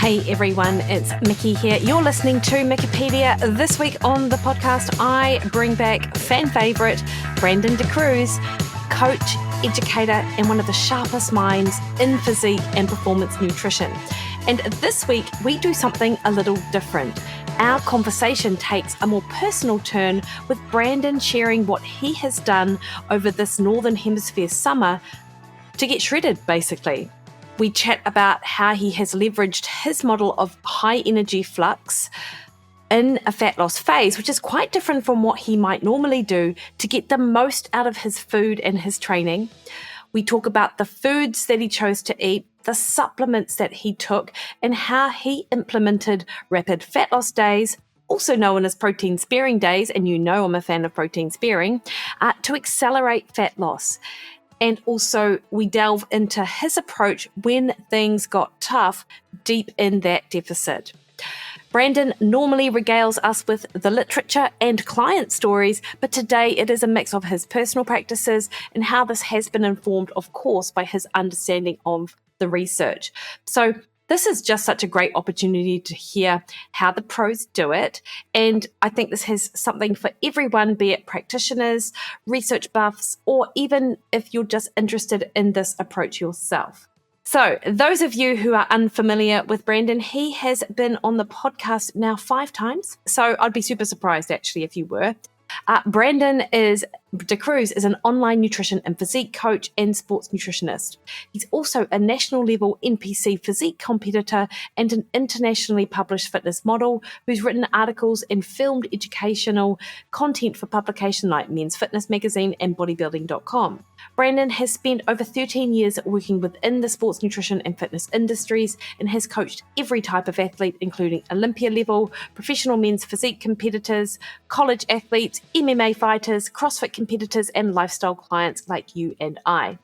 Hey everyone, it's Mikki here. You're listening to Wikipedia. This week on the podcast, I bring back fan favourite Brandon DaCruz, coach, educator, and one of the sharpest minds in physique and performance nutrition. And this week, we do something a little different. Our conversation takes a more personal turn with Brandon sharing what he has done over this Northern Hemisphere summer to get shredded, basically. We chat about how he has leveraged his model of high energy flux in a fat loss phase, which is quite different from what he might normally do to get the most out of his food and his training. We talk about the foods that he chose to eat, the supplements that he took, and how he implemented rapid fat loss days, also known as protein sparing days, and you know I'm a fan of protein sparing, to accelerate fat loss. And also we delve into his approach when things got tough deep in that deficit. Brandon normally regales us with the literature and client stories, but today it is a mix of his personal practices and how this has been informed, of course, by his understanding of the research. So this is just such a great opportunity to hear how the pros do it. And I think this has something for everyone, be it practitioners, research buffs, or even if you're just interested in this approach yourself. So those of you who are unfamiliar with Brandon, he has been on the podcast now 5 times. So I'd be super surprised actually if you were. Brandon DaCruz is an online nutrition and physique coach and sports nutritionist. He's also a national level NPC physique competitor and an internationally published fitness model who's written articles and filmed educational content for publication like Men's Fitness Magazine and bodybuilding.com. Brandon has spent over 13 years working within the sports nutrition and fitness industries and has coached every type of athlete, including Olympia level, professional men's physique competitors, college athletes, MMA fighters, CrossFit competitors, and lifestyle clients like you and I.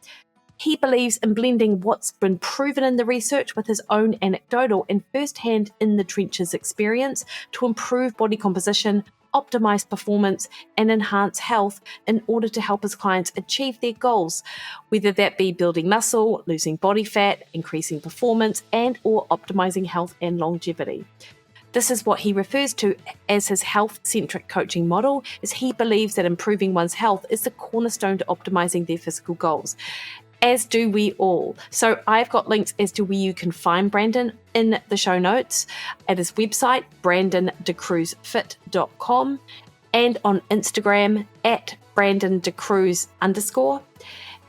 He believes in blending what's been proven in the research with his own anecdotal and first-hand in the trenches experience to improve body composition, optimize performance, and enhance health in order to help his clients achieve their goals, whether that be building muscle, losing body fat, increasing performance, and or optimizing health and longevity. This is what he refers to as his health-centric coaching model, as he believes that improving one's health is the cornerstone to optimizing their physical goals, as do we all. So I've got links as to where you can find Brandon in the show notes at his website, brandondacruzfit.com, and on Instagram at brandondacruz_,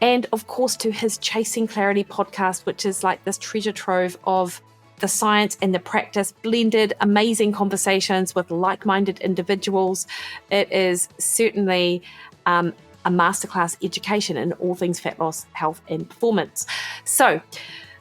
and of course to his Chasing Clarity podcast, which is like this treasure trove of the science and the practice blended, amazing conversations with like-minded individuals. It is certainly a masterclass education in all things fat loss, health, and performance. So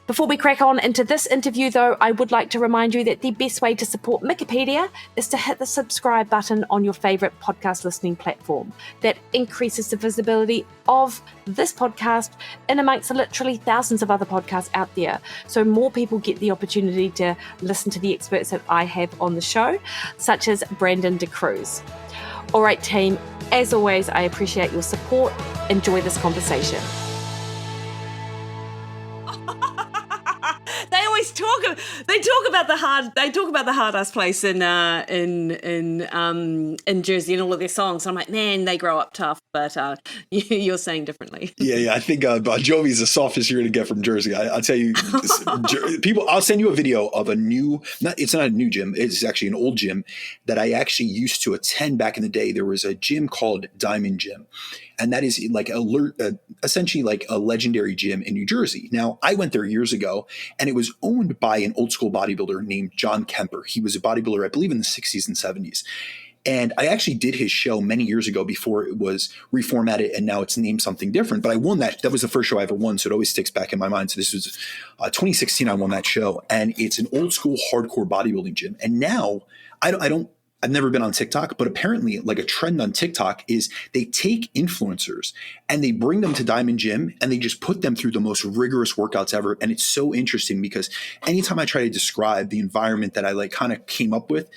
before we crack on into this interview, though, I would like to remind you that the best way to support Wikipedia is to hit the subscribe button on your favorite podcast listening platform. That increases the visibility of this podcast in amongst the literally thousands of other podcasts out there. So more people get the opportunity to listen to the experts that I have on the show, such as Brandon DaCruz. All right, team, as always, I appreciate your support. Enjoy this conversation. They talk about the hard ass place in Jersey and all of their songs. And I'm like, man, they grow up tough, but you're saying differently. Yeah. I think Bon Jovi is the softest you're going to get from Jersey. I'll tell you, people. I'll send you a video of a new. It's not a new gym. It's actually an old gym that I actually used to attend back in the day. There was a gym called Diamond Gym. And that is like essentially like a legendary gym in New Jersey. Now, I went there years ago, and it was owned by an old school bodybuilder named John Kemper. He was a bodybuilder, I believe, in the 60s and 70s. And I actually did his show many years ago before it was reformatted, and now it's named something different. But I won that. That was the first show I ever won, so it always sticks back in my mind. So this was 2016 I won that show. And it's an old school hardcore bodybuilding gym. And now I've never been on TikTok, but apparently like a trend on TikTok is they take influencers and they bring them to Diamond Gym and they just put them through the most rigorous workouts ever. And it's so interesting because anytime I try to describe the environment that I like kind of came up with,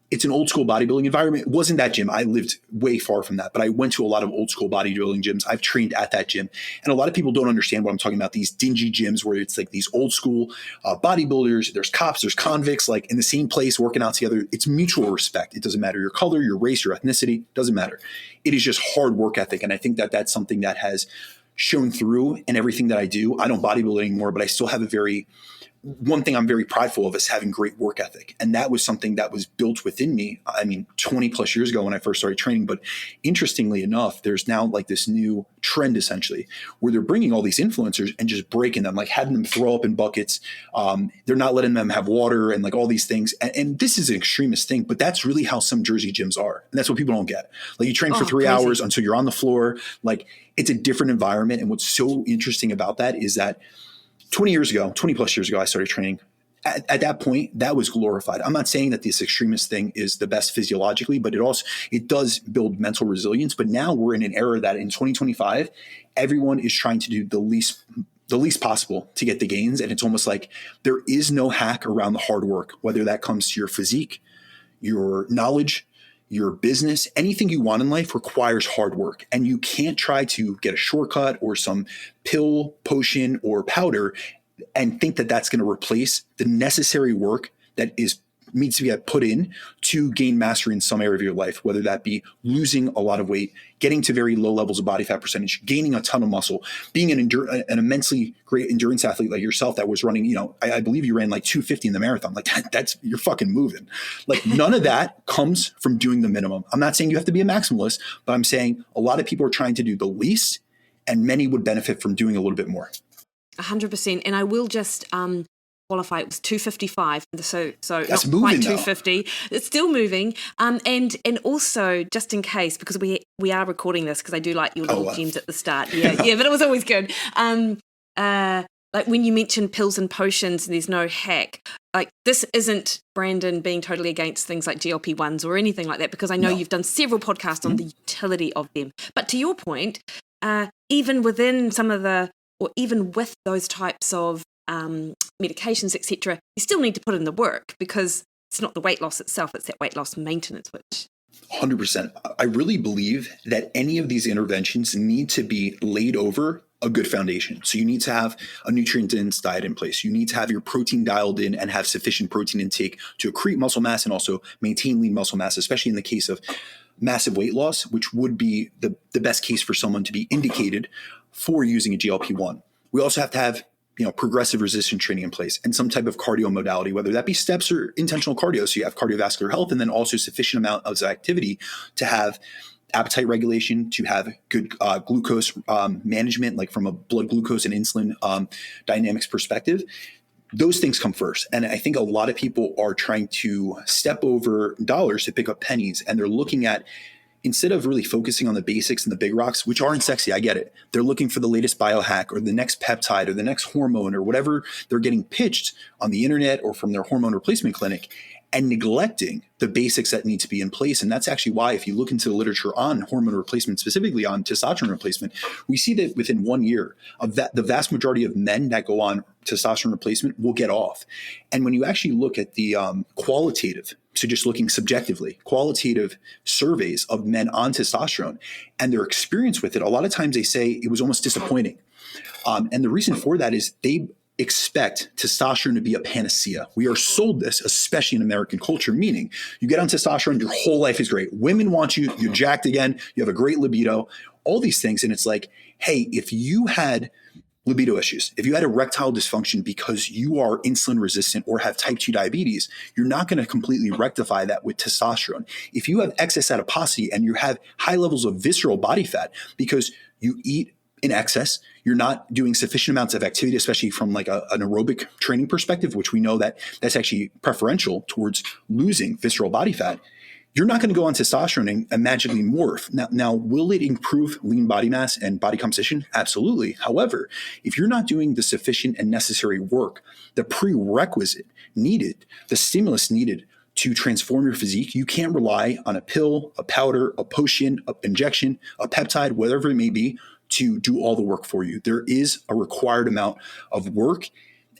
it's an old school bodybuilding environment. It wasn't that gym. I lived way far from that, but I went to a lot of old school bodybuilding gyms. I've trained at that gym. And a lot of people don't understand what I'm talking about. These dingy gyms where it's like these old school bodybuilders, there's cops, there's convicts, like in the same place working out together. It's mutual respect. It doesn't matter your color, your race, your ethnicity, doesn't matter. It is just hard work ethic. And I think that that's something that has shown through in everything that I do. I don't bodybuild anymore, but I still have one thing I'm very prideful of is having great work ethic. And that was something that was built within me. I mean, 20 plus years ago when I first started training. But interestingly enough, there's now like this new trend essentially where they're bringing all these influencers and just breaking them, like having them throw up in buckets. They're not letting them have water and like all these things. And this is an extremist thing, but that's really how some Jersey gyms are. And that's what people don't get. Like you train for 3 hours until you're on the floor. Like it's a different environment. And what's so interesting about that is that 20 plus years ago, I started training. At that point, that was glorified. I'm not saying that this extremist thing is the best physiologically, but it does build mental resilience. But now we're in an era that in 2025, everyone is trying to do the least possible to get the gains. And it's almost like there is no hack around the hard work, whether that comes to your physique, your knowledge, your business, anything you want in life requires hard work. And you can't try to get a shortcut or some pill, potion, or powder and think that that's going to replace the necessary work that needs to be put in to gain mastery in some area of your life, whether that be losing a lot of weight, getting to very low levels of body fat percentage, gaining a ton of muscle, being an immensely great endurance athlete like yourself that was running, I believe you ran like 250 in the marathon. Like that's you're fucking moving. Like none of that comes from doing the minimum. I'm not saying you have to be a maximalist, but I'm saying a lot of people are trying to do the least and many would benefit from doing a little bit more. 100%. And I will just qualify, it was 255, so that's not moving, quite 250. Though. It's still moving. And also, just in case, because we are recording this, because I do like your little gems at the start. Yeah, but it was always good. Like when you mentioned pills and potions, there's no hack. Like this isn't Brandon being totally against things like GLP-1s or anything like that, because I know you've done several podcasts on the utility of them. But to your point, even within or even with those types of medications, etc., you still need to put in the work, because it's not the weight loss itself, it's that weight loss maintenance, which 100%. I really believe that any of these interventions need to be laid over a good foundation. So you need to have a nutrient-dense diet in place. You need to have your protein dialed in and have sufficient protein intake to accrete muscle mass and also maintain lean muscle mass, especially in the case of massive weight loss, which would be the best case for someone to be indicated for using a GLP-1. We also have to have progressive resistance training in place and some type of cardio modality, whether that be steps or intentional cardio. So you have cardiovascular health and then also sufficient amount of activity to have appetite regulation, to have good glucose management, like from a blood glucose and insulin dynamics perspective. Those things come first. And I think a lot of people are trying to step over dollars to pick up pennies. And they're looking at, instead of really focusing on the basics and the big rocks, which aren't sexy, I get it. They're looking for the latest biohack or the next peptide or the next hormone or whatever they're getting pitched on the internet or from their hormone replacement clinic, and neglecting the basics that need to be in place. And that's actually why, if you look into the literature on hormone replacement, specifically on testosterone replacement, we see that within 1 year, the vast majority of men that go on testosterone replacement will get off. And when you actually look at the qualitative, so just looking subjectively, qualitative surveys of men on testosterone and their experience with it, a lot of times they say it was almost disappointing. And the reason for that is they expect testosterone to be a panacea. We are sold this, especially in American culture, meaning you get on testosterone, your whole life is great. Women want you, you're jacked again, you have a great libido, all these things. And it's like, hey, if you had libido issues, if you had erectile dysfunction because you are insulin resistant or have type 2 diabetes, you're not going to completely rectify that with testosterone. If you have excess adiposity and you have high levels of visceral body fat because you eat in excess, you're not doing sufficient amounts of activity, especially from like an aerobic training perspective, which we know that that's actually preferential towards losing visceral body fat, you're not going to go on testosterone and magically morph. Now, will it improve lean body mass and body composition? Absolutely. However, if you're not doing the sufficient and necessary work, the prerequisite needed, the stimulus needed to transform your physique, you can't rely on a pill, a powder, a potion, an injection, a peptide, whatever it may be, to do all the work for you. There is a required amount of work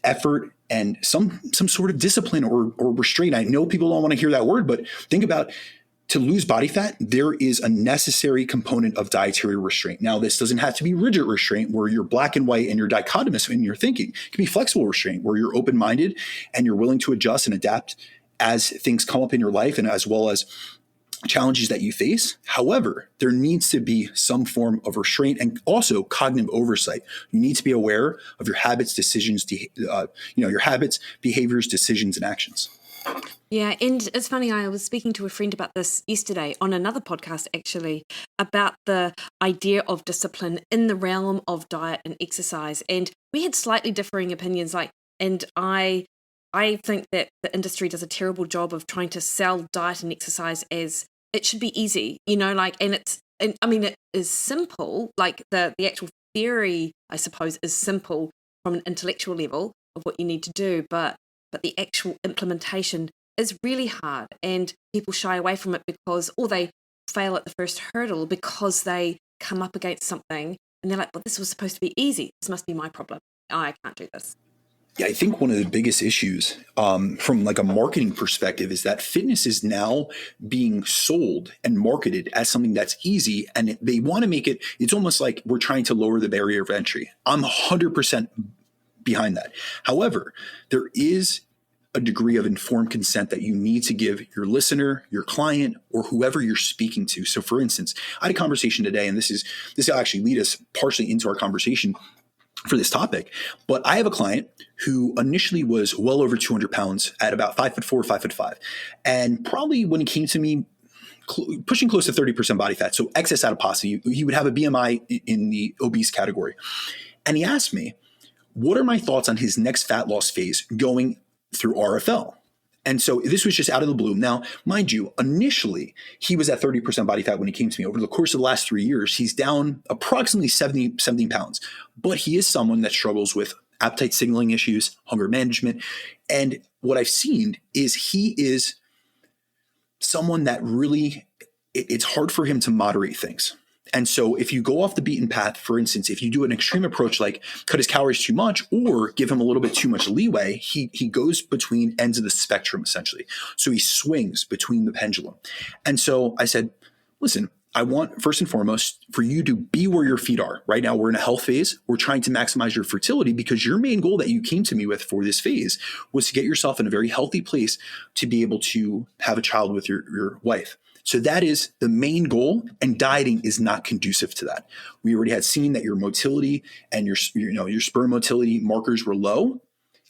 effort and some sort of discipline or restraint. I know people don't want to hear that word, but think about, to lose body fat, there is a necessary component of dietary restraint. Now, this doesn't have to be rigid restraint where you're black and white and you're dichotomous in your thinking. It can be flexible restraint where you're open-minded and you're willing to adjust and adapt as things come up in your life and as well as challenges that you face. However, there needs to be some form of restraint and also cognitive oversight. You need to be aware of your habits, decisions, your habits, behaviors, decisions, and actions. Yeah, and it's funny, I was speaking to a friend about this yesterday on another podcast, actually, about the idea of discipline in the realm of diet and exercise. And we had slightly differing opinions, and I think that the industry does a terrible job of trying to sell diet and exercise as it should be easy, it is simple, like the actual theory, I suppose, is simple from an intellectual level of what you need to do, but the actual implementation is really hard, and people shy away from it or they fail at the first hurdle because they come up against something and they're like, well, this was supposed to be easy. This must be my problem. I can't do this. Yeah, I think one of the biggest issues from like a marketing perspective is that fitness is now being sold and marketed as something that's easy, and they want to make it, it's almost like we're trying to lower the barrier of entry. I'm 100% behind that. However, there is a degree of informed consent that you need to give your listener, your client, or whoever you're speaking to. So for instance, I had a conversation today, and this will actually lead us partially into our conversation for this topic. But I have a client who initially was well over 200 pounds at about 5'4", 5'5", and probably when he came to me, pushing close to 30% body fat, so excess adiposity, he would have a BMI in the obese category. And he asked me, what are my thoughts on his next fat loss phase going through RFL? And so this was just out of the blue. Now, mind you, initially, he was at 30% body fat when he came to me. Over the course of the last 3 years, he's down approximately 17 pounds. But he is someone that struggles with appetite signaling issues, hunger management. And what I've seen is he is someone that really, it's hard for him to moderate things. And so if you go off the beaten path, for instance, if you do an extreme approach like cut his calories too much or give him a little bit too much leeway, he goes between ends of the spectrum, essentially. So he swings between the pendulum. And so I said, listen, I want, first and foremost, for you to be where your feet are. Right now, we're in a health phase. We're trying to maximize your fertility because your main goal that you came to me with for this phase was to get yourself in a very healthy place to be able to have a child with your wife. So that is the main goal, and dieting is not conducive to that. We already had seen that your motility and your sperm motility markers were low.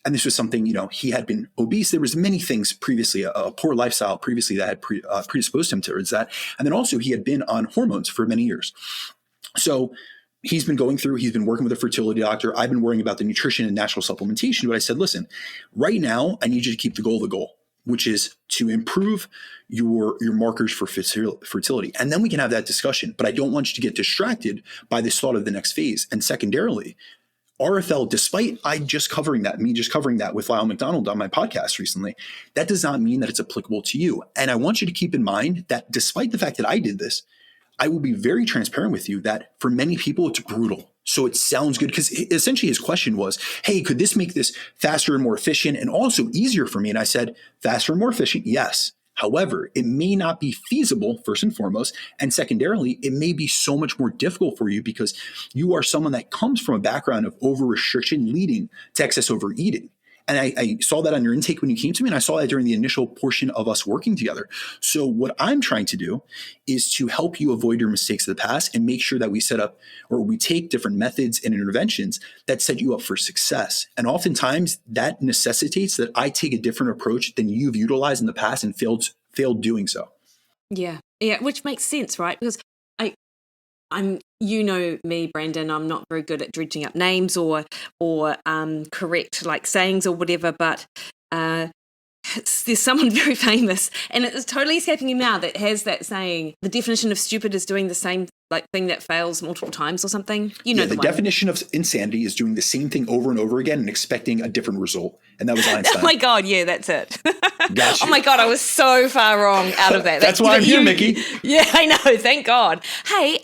And this was something, he had been obese. There was many things previously, a poor lifestyle previously that had predisposed him towards that. And then also he had been on hormones for many years. So he's been working with a fertility doctor. I've been worrying about the nutrition and natural supplementation. But I said, listen, right now, I need you to keep the goal, which is to improve your markers for fertility. And then we can have that discussion. But I don't want you to get distracted by this thought of the next phase. And secondarily, RFL, despite me just covering that with Lyle McDonald on my podcast recently, that does not mean that it's applicable to you. And I want you to keep in mind that despite the fact that I did this, I will be very transparent with you that for many people, it's brutal. So it sounds good because essentially his question was, hey, could this make this faster and more efficient and also easier for me? And I said, faster and more efficient, yes. However, it may not be feasible, first and foremost, and secondarily, it may be so much more difficult for you because you are someone that comes from a background of over-restriction leading to excess overeating. And I saw that on your intake when you came to me, and I saw that during the initial portion of us working together. So what I'm trying to do is to help you avoid your mistakes of the past and make sure that we set up or we take different methods and interventions that set you up for success. And oftentimes that necessitates that I take a different approach than you've utilized in the past and failed doing so. Yeah, which makes sense, right? Because I'm me, Brandon, I'm not very good at dredging up names or correct like sayings or whatever, but there's someone very famous, and it's totally escaping me now, that has that saying, the definition of stupid is doing the same like thing that fails multiple times or something? You know, the one. definition of insanity is doing the same thing over and over again and expecting a different result. And that was Einstein. Oh my God, yeah, that's it. Gotcha. Oh my God, I was so far wrong out of that. That's why I'm here, Mikki. Yeah, I know. Thank God. Hey,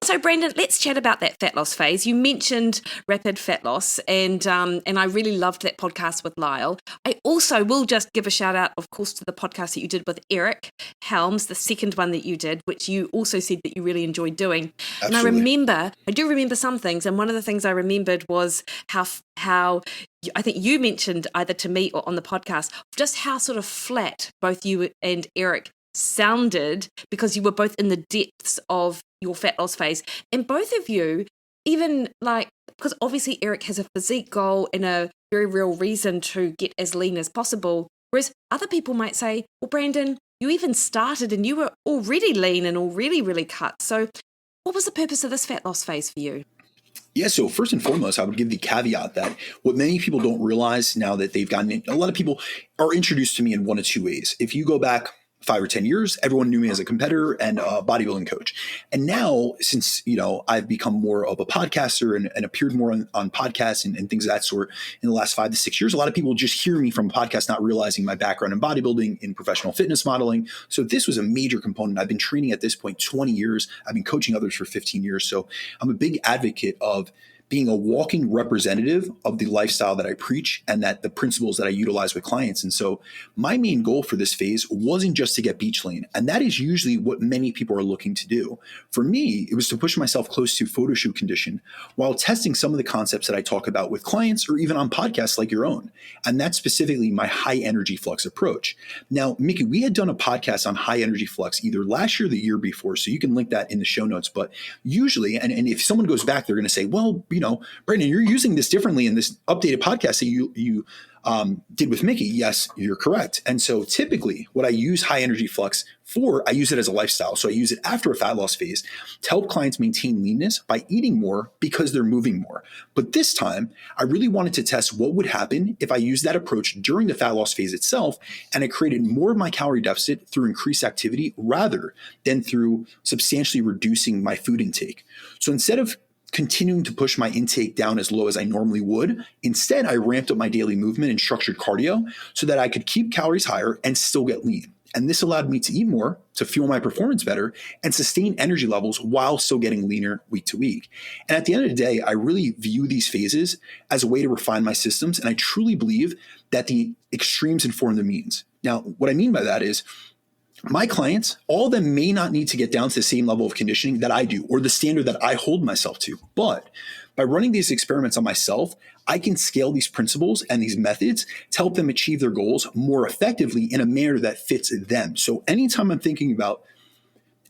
so Brandon, let's chat about that fat loss phase. You mentioned rapid fat loss, and I really loved that podcast with Lyle. I also will just give a shout out, of course, to the podcast that you did with Eric Helms, the second one that you did, which you also said that you really enjoyed doing. Absolutely. And I do remember some things, and one of the things I remembered was how I think you mentioned either to me or on the podcast just how sort of flat both you and Eric sounded because you were both in the depths of your fat loss phase, and both of you, even like, because obviously Eric has a physique goal and a very real reason to get as lean as possible, whereas other people might say, well, Brandon, you even started and you were already lean and already really cut. So what was the purpose of this fat loss phase for you? Yeah, so first and foremost, I would give the caveat that what many people don't realize now that they've gotten in, a lot of people are introduced to me in one of two ways. If you go back 5 or 10 years, everyone knew me as a competitor and a bodybuilding coach. And now, since, I've become more of a podcaster and appeared more on podcasts and things of that sort in the last 5 to 6 years, a lot of people just hear me from a podcast, not realizing my background in bodybuilding, in professional fitness modeling. So this was a major component. I've been training at this point 20 years. I've been coaching others for 15 years. So I'm a big advocate of being a walking representative of the lifestyle that I preach and that the principles that I utilize with clients. And so my main goal for this phase wasn't just to get beach lean. And that is usually what many people are looking to do. For me, it was to push myself close to photo shoot condition while testing some of the concepts that I talk about with clients or even on podcasts like your own. And that's specifically my high energy flux approach. Now, Mikki, we had done a podcast on high energy flux either last year or the year before. So you can link that in the show notes. But usually, and if someone goes back, they're going to say, well, Brandon, you're using this differently in this updated podcast that you did with Mikki. Yes, you're correct. And so typically what I use high energy flux for, I use it as a lifestyle. So I use it after a fat loss phase to help clients maintain leanness by eating more because they're moving more. But this time I really wanted to test what would happen if I used that approach during the fat loss phase itself. And I created more of my calorie deficit through increased activity rather than through substantially reducing my food intake. So instead of continuing to push my intake down as low as I normally would, instead, I ramped up my daily movement and structured cardio so that I could keep calories higher and still get lean. And this allowed me to eat more, to fuel my performance better, and sustain energy levels while still getting leaner week to week. And at the end of the day, I really view these phases as a way to refine my systems. And I truly believe that the extremes inform the means. Now, what I mean by that is, my clients, all of them may not need to get down to the same level of conditioning that I do or the standard that I hold myself to. But by running these experiments on myself, I can scale these principles and these methods to help them achieve their goals more effectively in a manner that fits them. So anytime I'm thinking about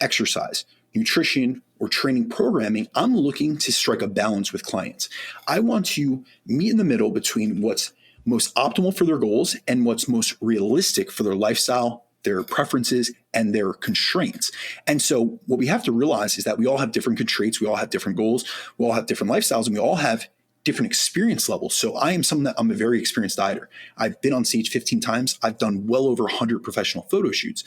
exercise, nutrition, or training programming, I'm looking to strike a balance with clients. I want to meet in the middle between what's most optimal for their goals and what's most realistic for their lifestyle, their preferences, and their constraints. And so what we have to realize is that we all have different constraints. We all have different goals. We all have different lifestyles, and we all have different experience levels. So I'm a very experienced dieter. I've been on stage 15 times. I've done well over 100 professional photo shoots.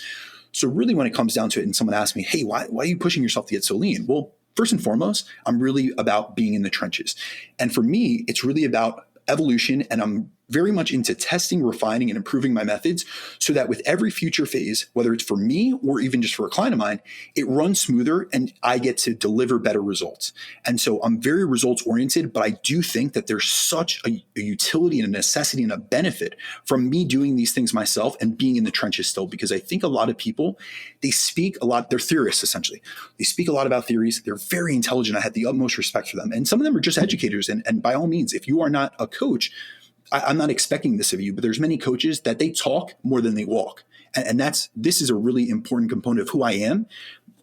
So really when it comes down to it and someone asks me, hey, why are you pushing yourself to get so lean? Well, first and foremost, I'm really about being in the trenches. And for me, it's really about evolution, and I'm very much into testing, refining, and improving my methods so that with every future phase, whether it's for me or even just for a client of mine, it runs smoother and I get to deliver better results. And so I'm very results oriented, but I do think that there's such a utility and a necessity and a benefit from me doing these things myself and being in the trenches still, because I think a lot of people, they speak a lot, they're theorists essentially. They speak a lot about theories. They're very intelligent. I had the utmost respect for them. And some of them are just educators. And by all means, if you are not a coach, I'm not expecting this of you, but there's many coaches that they talk more than they walk. And this is a really important component of who I am.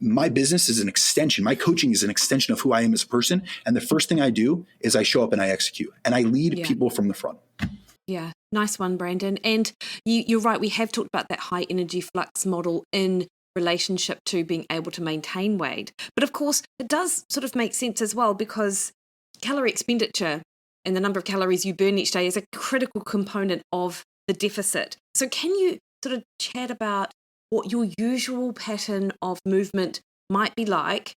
My business is an extension. My coaching is an extension of who I am as a person. And the first thing I do is I show up and I execute and I lead people from the front. Yeah. Nice one, Brandon. And you're right. We have talked about that high energy flux model in relationship to being able to maintain weight. But of course, it does sort of make sense as well, because calorie expenditure and the number of calories you burn each day is a critical component of the deficit. So can you sort of chat about what your usual pattern of movement might be like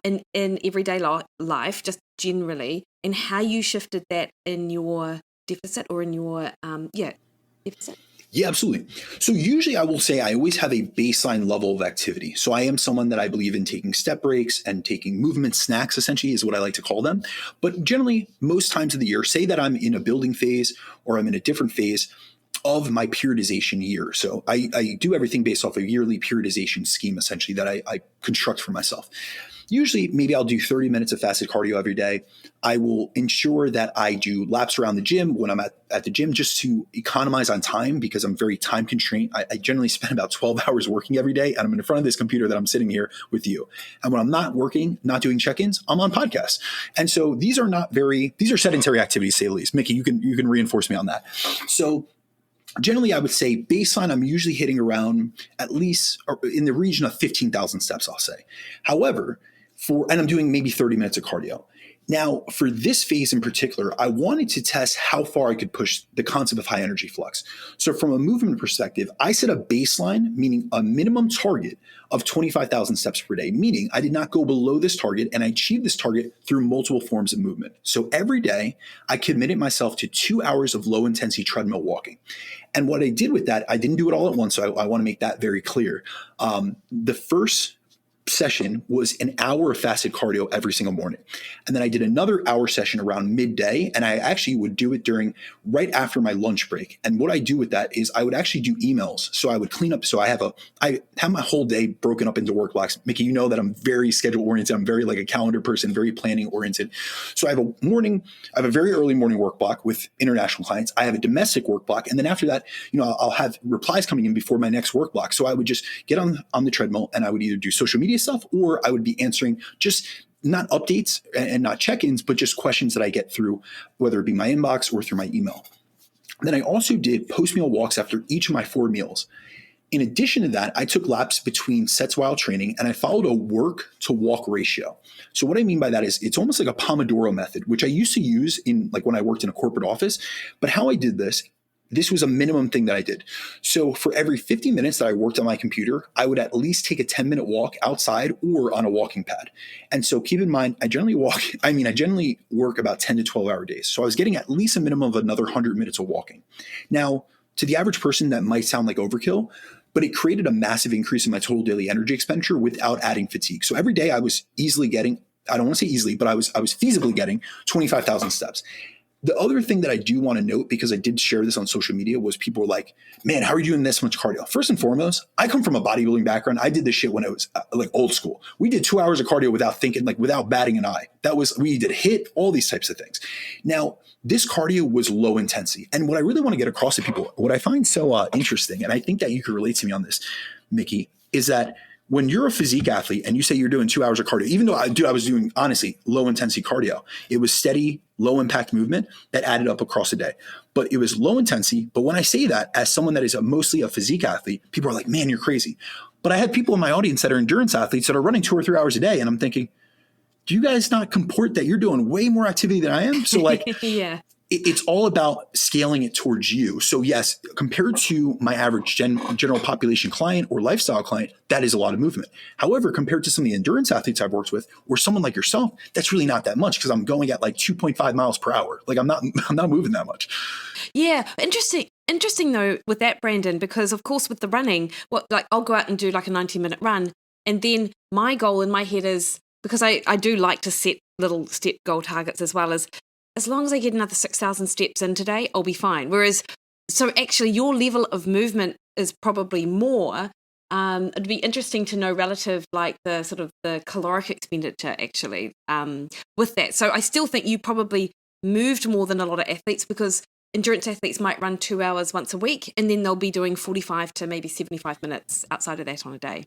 in everyday life, just generally, and how you shifted that in your deficit or in your deficit? Yeah, absolutely. So usually I will say I always have a baseline level of activity. So I am someone that I believe in taking step breaks and taking movement snacks, essentially is what I like to call them. But generally, most times of the year, say that I'm in a building phase or I'm in a different phase of my periodization year. So I do everything based off a yearly periodization scheme, essentially, that I construct for myself. Usually, maybe I'll do 30 minutes of fasted cardio every day. I will ensure that I do laps around the gym when I'm at the gym just to economize on time because I'm very time constrained. I generally spend about 12 hours working every day, and I'm in front of this computer that I'm sitting here with you. And when I'm not working, not doing check-ins, I'm on podcasts. And so these are sedentary activities, to say the least. Mikki, you can reinforce me on that. So generally, I would say baseline, I'm usually hitting around at least in the region of 15,000 steps, I'll say. However, and I'm doing maybe 30 minutes of cardio. Now, for this phase in particular, I wanted to test how far I could push the concept of high energy flux. So from a movement perspective, I set a baseline, meaning a minimum target of 25,000 steps per day, meaning I did not go below this target, and I achieved this target through multiple forms of movement. So every day, I committed myself to 2 hours of low intensity treadmill walking. And what I did with that, I didn't do it all at once, so I want to make that very clear. The first session was an hour of fasted cardio every single morning. And then I did another hour session around midday, and I actually would do it right after my lunch break. And what I do with that is I would actually do emails. So I would clean up. So I have my whole day broken up into work blocks. Mikki, you know that I'm very schedule oriented. I'm very like a calendar person, very planning oriented. So I have a very early morning work block with international clients. I have a domestic work block. And then after that, I'll have replies coming in before my next work block. So I would just get on the treadmill, and I would either do social media stuff, or I would be answering just not updates and not check-ins, but just questions that I get through, whether it be my inbox or through my email. Then I also did post-meal walks after each of my 4 meals. In addition to that, I took laps between sets while training, and I followed a work to walk ratio. So what I mean by that is it's almost like a Pomodoro method, which I used to use in like when I worked in a corporate office. But how I did this was a minimum thing that I did. So for every 50 minutes that I worked on my computer, I would at least take a 10-minute walk outside or on a walking pad. And so keep in mind, I generally work about 10 to 12-hour days. So I was getting at least a minimum of another 100 minutes of walking. Now, to the average person, that might sound like overkill, but it created a massive increase in my total daily energy expenditure without adding fatigue. So every day I was easily getting, I don't want to say easily, but I was feasibly getting 25,000 steps. The other thing that I do want to note, because I did share this on social media, was people were like, man, how are you doing this much cardio? First and foremost, I come from a bodybuilding background. I did this shit when it was like old school. We did 2 hours of cardio without thinking, like without batting an eye. We did HIIT, all these types of things. Now, this cardio was low intensity. And what I really want to get across to people, what I find so interesting, and I think that you could relate to me on this, Mikki, is that when you're a physique athlete and you say you're doing 2 hours of cardio, even though I was doing, honestly, low intensity cardio, it was steady, low impact movement that added up across the day. But it was low intensity. But when I say that as someone that is mostly a physique athlete, people are like, man, you're crazy. But I have people in my audience that are endurance athletes that are running 2 or 3 hours a day. And I'm thinking, do you guys not comport that you're doing way more activity than I am? So like, yeah. It's all about scaling it towards you. So yes, compared to my average general population client or lifestyle client, that is a lot of movement. However, compared to some of the endurance athletes I've worked with, or someone like yourself, that's really not that much because I'm going at like 2.5 miles per hour. Like I'm not moving that much. Yeah. Interesting though with that, Brandon, because of course with the running, I'll go out and do like a 90-minute run. And then my goal in my head is, because I do like to set little step goal targets as long as I get another 6,000 steps in today, I'll be fine. So actually your level of movement is probably more. It'd be interesting to know relative, like the sort of the caloric expenditure actually with that. So I still think you probably moved more than a lot of athletes, because endurance athletes might run 2 hours once a week, and then they'll be doing 45 to maybe 75 minutes outside of that on a day.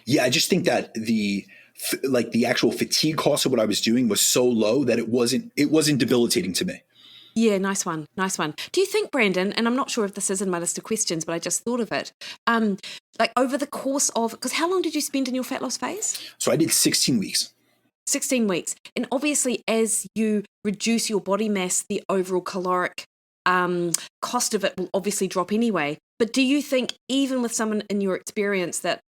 Yeah, I just think that the actual fatigue cost of what I was doing was so low that it wasn't debilitating to me. Yeah, nice one. Do you think, Brandon, and I'm not sure if this is in my list of questions, but I just thought of it, like over the course of, because how long did you spend in your fat loss phase? So I did 16 weeks. 16 weeks. And obviously as you reduce your body mass, the overall caloric cost of it will obviously drop anyway. But do you think even with someone in your experience that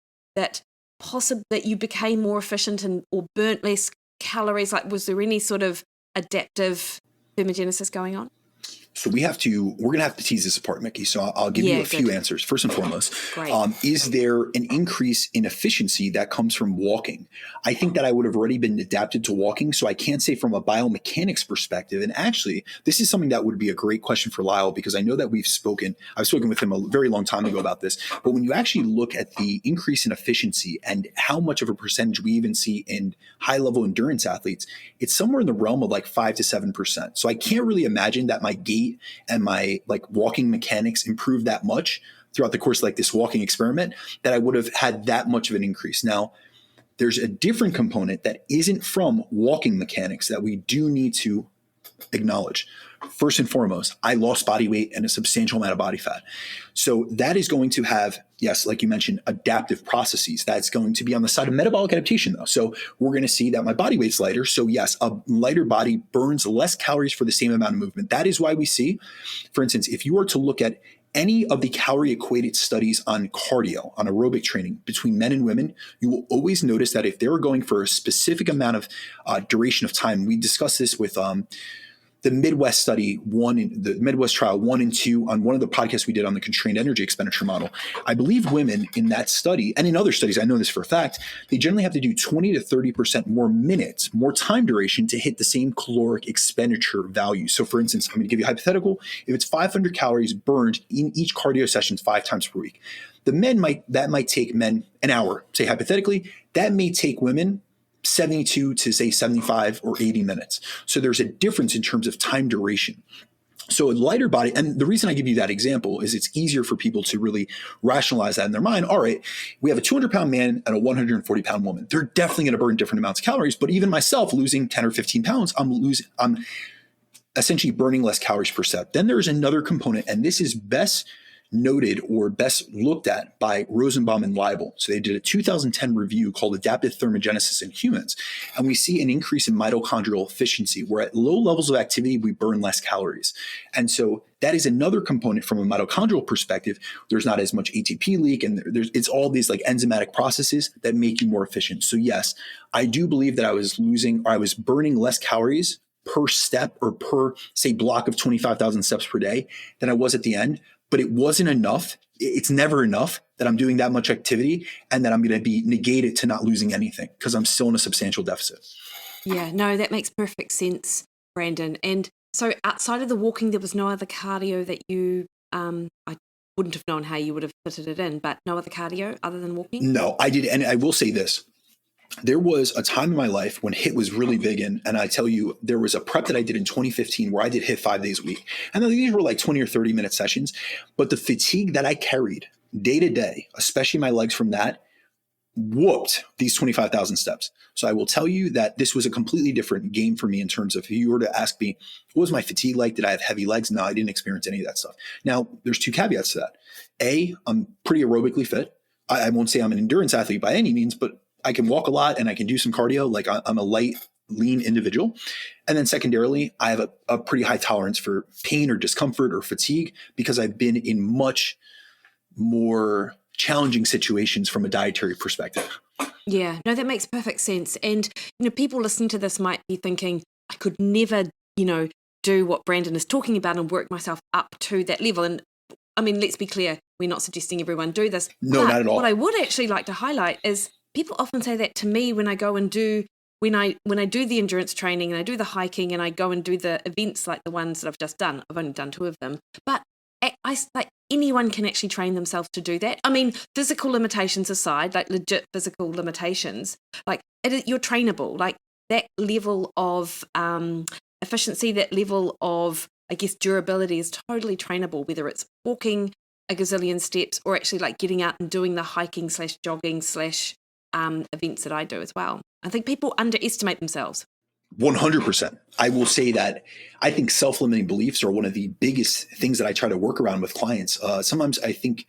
possible that you became more efficient or burnt less calories? Like, was there any sort of adaptive thermogenesis going on? So we're going to have to tease this apart, Mikki. So I'll give you a few answers. First and foremost, is there an increase in efficiency that comes from walking? I think that I would have already been adapted to walking. So I can't say from a biomechanics perspective. And actually, this is something that would be a great question for Lyle, because I know that I've spoken with him a very long time ago about this. But when you actually look at the increase in efficiency and how much of a percentage we even see in high level endurance athletes, it's somewhere in the realm of like 5 to 7%. So I can't really imagine that my gait and my walking mechanics improved that much throughout the course of this walking experiment that I would have had that much of an increase. Now, there's a different component that isn't from walking mechanics that we do need to acknowledge. First and foremost, I lost body weight and a substantial amount of body fat. So that is going to have, yes, like you mentioned, adaptive processes. That's going to be on the side of metabolic adaptation, though. So we're going to see that my body weight's lighter. So yes, a lighter body burns less calories for the same amount of movement. That is why we see, for instance, if you were to look at any of the calorie equated studies on cardio, on aerobic training between men and women, you will always notice that if they were going for a specific amount of duration of time, we discussed this with the Midwest study the Midwest trial 1 and 2 on one of the podcasts we did on the constrained energy expenditure model. I believe women in that study, and in other studies, I know this for a fact, they generally have to do 20 to 30% more minutes, more time duration to hit the same caloric expenditure value. So for instance, I'm going to give you a hypothetical. If it's 500 calories burned in each cardio session 5 times per week, that might take men an hour, say hypothetically. That may take women 72 to say 75 or 80 minutes. So there's a difference in terms of time duration. So a lighter body, and the reason I give you that example is it's easier for people to really rationalize that in their mind. All right, we have a 200-pound man and a 140-pound woman. They're definitely going to burn different amounts of calories, but even myself losing 10 or 15 pounds, I'm essentially burning less calories per set. Then there's another component, and this is best noted or best looked at by Rosenbaum and Leibel. So they did a 2010 review called Adaptive Thermogenesis in Humans. And we see an increase in mitochondrial efficiency, where at low levels of activity, we burn less calories. And so that is another component from a mitochondrial perspective. There's not as much ATP leak, and it's all these enzymatic processes that make you more efficient. So yes, I do believe that I was burning less calories per step or per, say, block of 25,000 steps per day than I was at the end. But it wasn't enough. It's never enough that I'm doing that much activity and that I'm going to be negated to not losing anything, because I'm still in a substantial deficit. Yeah, no, that makes perfect sense, Brandon. And so outside of the walking, there was no other cardio that you, I wouldn't have known how you would have fitted it in, but no other cardio other than walking? No, I did. And I will say this. There was a time in my life when HIIT was really big and I tell you, there was a prep that I did in 2015 where I did HIIT 5 days a week. And these were 20 or 30 minute sessions, but the fatigue that I carried day to day, especially my legs from that, whooped these 25,000 steps. So I will tell you that this was a completely different game for me in terms of, if you were to ask me, what was my fatigue like? Did I have heavy legs? No, I didn't experience any of that stuff. Now, there's 2 caveats to that. A, I'm pretty aerobically fit. I won't say I'm an endurance athlete by any means, but I can walk a lot and I can do some cardio. I'm a light, lean individual. And then secondarily, I have a pretty high tolerance for pain or discomfort or fatigue, because I've been in much more challenging situations from a dietary perspective. Yeah, no, that makes perfect sense. And, people listening to this might be thinking, I could never, do what Brandon is talking about and work myself up to that level. And I mean, let's be clear, we're not suggesting everyone do this. No, not at all. What I would actually like to highlight is, people often say that to me when I go and when I do the endurance training and I do the hiking and I go and do the events like the ones that I've just done. I've only done 2 of them, but anyone can actually train themselves to do that. I mean, physical limitations aside, legit physical limitations, you're trainable. That level of efficiency, that level of, I guess, durability is totally trainable, whether it's walking a gazillion steps or actually getting out and doing the hiking /jogging/ events that I do as well. I think people underestimate themselves. 100%. I will say that I think self-limiting beliefs are one of the biggest things that I try to work around with clients. Sometimes I think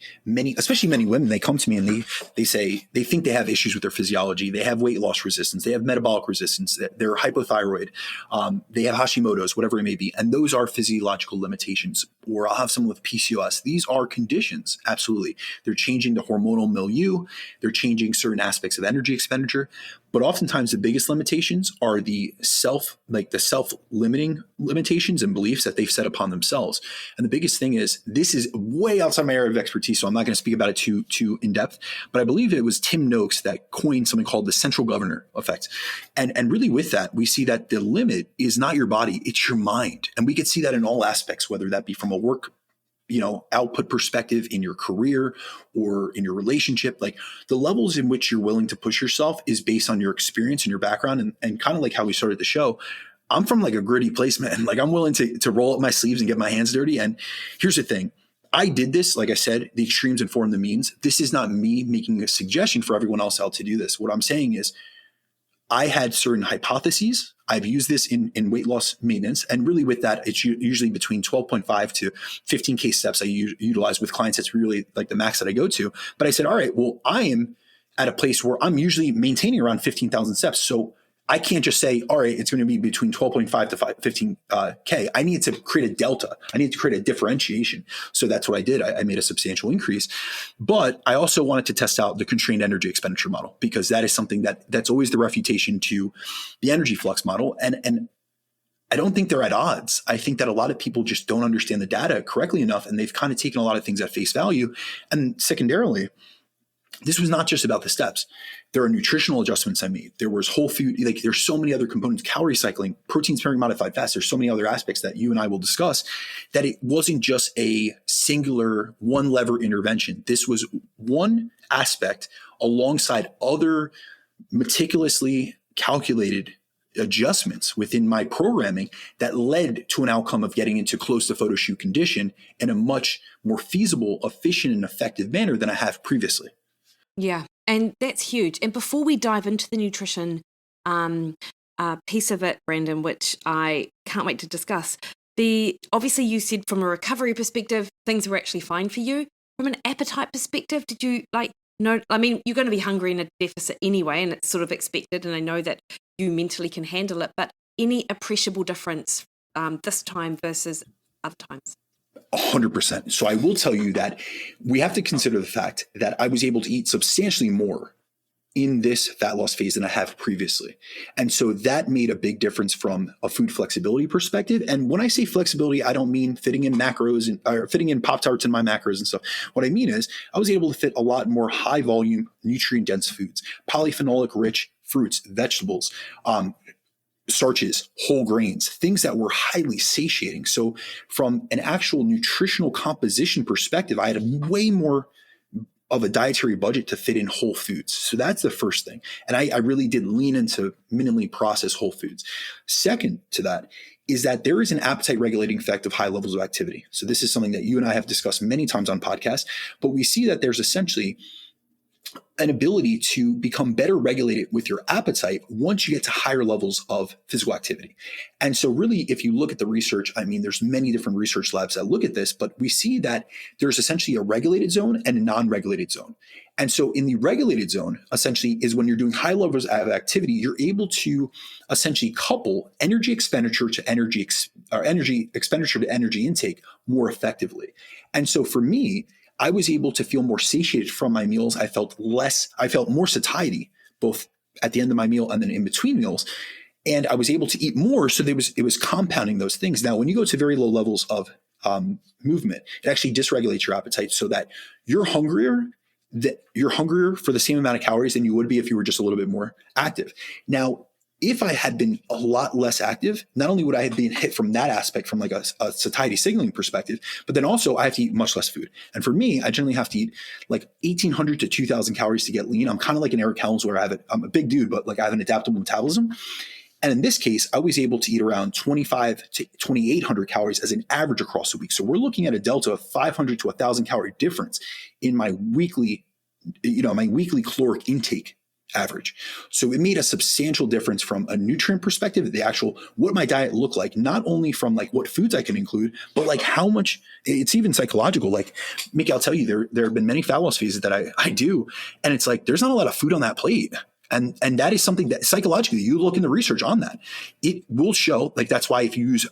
especially many women, they come to me and they say they think they have issues with their physiology. They have weight loss resistance. They have metabolic resistance. They're hypothyroid. They have Hashimoto's, whatever it may be. And those are physiological limitations. Or I'll have someone with PCOS. These are conditions. Absolutely. They're changing the hormonal milieu. They're changing certain aspects of energy expenditure. But oftentimes the biggest limitations are the self-limiting limitations and beliefs that they've set upon themselves. And the biggest thing is, this is way outside my area of expertise, so I'm not going to speak about it too in depth, but I believe it was Tim Noakes that coined something called the central governor effect. And really with that, we see that the limit is not your body, it's your mind. And we could see that in all aspects, whether that be from a work output perspective, in your career or in your relationship. Like, the levels in which you're willing to push yourself is based on your experience and your background. And kind of like how we started the show, I'm from like a gritty place, man. Like, I'm willing to roll up my sleeves and get my hands dirty. And here's the thing. I did this, like I said, the extremes inform the means. This is not me making a suggestion for everyone else how to do this. What I'm saying is, I had certain hypotheses. I've used this in weight loss maintenance. And really with that, it's usually between 12.5 to 15K steps I utilize with clients. That's really like the max that I go to. But I said, all right, well, I am at a place where I'm usually maintaining around 15,000 steps. So I can't just say, all right, it's going to be between 12.5 to 15K. I need to create a delta. I need to create a differentiation. So that's what I did. I made a substantial increase. But I also wanted to test out the constrained energy expenditure model, because that is something that's always the refutation to the energy flux model. And I don't think they're at odds. I think that a lot of people just don't understand the data correctly enough, and they've kind of taken a lot of things at face value. And secondarily, this was not just about the steps. There are nutritional adjustments I made. There was whole food, like there's so many other components, calorie cycling, protein sparing modified fats. There's so many other aspects that you and I will discuss, that it wasn't just a singular one lever intervention. This was one aspect alongside other meticulously calculated adjustments within my programming that led to an outcome of getting into close to photo shoot condition in a much more feasible, efficient, and effective manner than I have previously. Yeah, and that's huge. And before we dive into the nutrition piece of it, Brandon, which I can't wait to discuss, obviously you said from a recovery perspective, things were actually fine for you. From an appetite perspective, did you no? I mean, you're going to be hungry in a deficit anyway, and it's sort of expected, and I know that you mentally can handle it, but any appreciable difference this time versus other times? 100%. So I will tell you that we have to consider the fact that I was able to eat substantially more in this fat loss phase than I have previously. And so that made a big difference from a food flexibility perspective. And when I say flexibility, I don't mean fitting in macros or fitting in Pop-Tarts in my macros and stuff. What I mean is I was able to fit a lot more high volume, nutrient dense foods, polyphenolic rich fruits, vegetables, starches, whole grains, things that were highly satiating. So from an actual nutritional composition perspective, I had way more of a dietary budget to fit in whole foods. So that's the first thing. And I really did lean into minimally processed whole foods. Second to that is that there is an appetite regulating effect of high levels of activity. So this is something that you and I have discussed many times on podcasts, but we see that there's essentially an ability to become better regulated with your appetite once you get to higher levels of physical activity. And so really, if you look at the research, I mean, there's many different research labs that look at this, but we see that there's essentially a regulated zone and a non-regulated zone. And so in the regulated zone, essentially is when you're doing high levels of activity, you're able to essentially couple energy expenditure to energy expenditure to energy intake more effectively. And so for me, I was able to feel more satiated from my meals. I felt more satiety, both at the end of my meal and then in between meals. And I was able to eat more. So it was compounding those things. Now, when you go to very low levels of movement, it actually dysregulates your appetite so that you're hungrier for the same amount of calories than you would be if you were just a little bit more active. Now, if I had been a lot less active, not only would I have been hit from that aspect, from like a satiety signaling perspective, but then also I have to eat much less food. And for me, I generally have to eat like 1,800 to 2,000 calories to get lean. I'm kind of like an Eric Helms where I'm a big dude, but like I have an adaptable metabolism. And in this case, I was able to eat around 2,500 to 2,800 calories as an average across the week. So we're looking at a delta of 500 to 1,000 calorie difference in my weekly caloric intake average. So it made a substantial difference from a nutrient perspective, the actual what my diet looked like, not only from like what foods I can include, but like how much. It's even psychological. Like, Mikki, I'll tell you, there have been many fat loss phases that I do, and it's like there's not a lot of food on that plate. And that is something that psychologically, you look in the research on that, it will show. Like, that's why if you use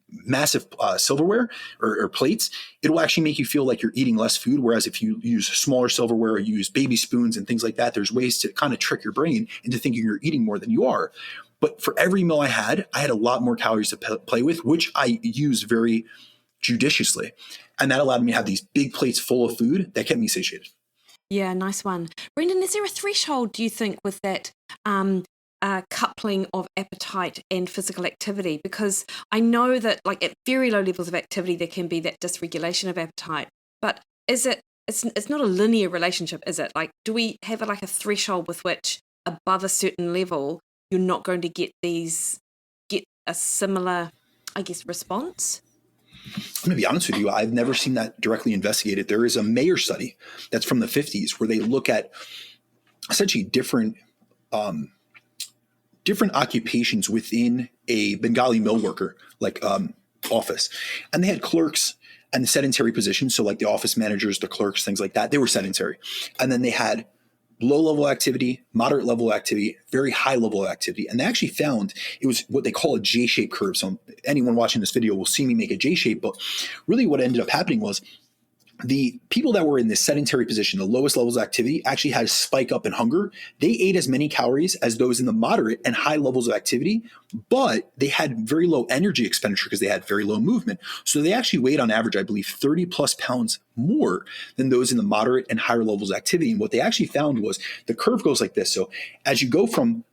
massive silverware or plates, it will actually make you feel like you're eating less food. Whereas if you use smaller silverware or you use baby spoons and things like that, there's ways to kind of trick your brain into thinking you're eating more than you are. But for every meal I had a lot more calories to play with, which I use very judiciously. And that allowed me to have these big plates full of food that kept me satiated. Yeah, nice one. Brendan, is there a threshold, do you think, with that coupling of appetite and physical activity? Because I know that like at very low levels of activity, there can be that dysregulation of appetite. But is it, it's not a linear relationship, is it? Like, do we have like a threshold with which above a certain level, you're not going to get a similar, I guess, response? I'm going to be honest with you. I've never seen that directly investigated. There is a Mayer study that's from the 50s where they look at essentially different occupations within a Bengali mill worker, like office. And they had clerks and sedentary positions. So like the office managers, the clerks, things like that, they were sedentary. And then they had low level activity, moderate level activity, very high level activity. And they actually found it was what they call a J-shaped curve. So anyone watching this video will see me make a J-shape, but really what ended up happening was the people that were in this sedentary position, the lowest levels of activity, actually had a spike up in hunger. They ate as many calories as those in the moderate and high levels of activity, but they had very low energy expenditure because they had very low movement. So they actually weighed on average, I believe, 30 plus pounds more than those in the moderate and higher levels of activity. And what they actually found was the curve goes like this. So as you go from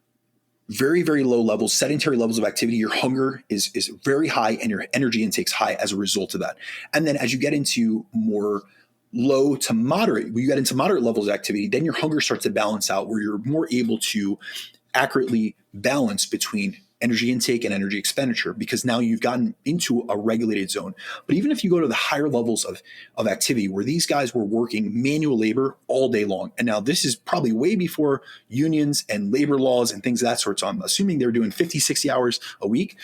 very, very low levels, sedentary levels of activity, your hunger is very high and your energy intake's high as a result of that. And then as you get into more low to moderate, when you get into moderate levels of activity, then your hunger starts to balance out where you're more able to accurately balance between energy intake and energy expenditure, because now you've gotten into a regulated zone. But even if you go to the higher levels of activity where these guys were working manual labor all day long, and now this is probably way before unions and labor laws and things of that sort, so I'm assuming they're doing 50, 60 hours a week,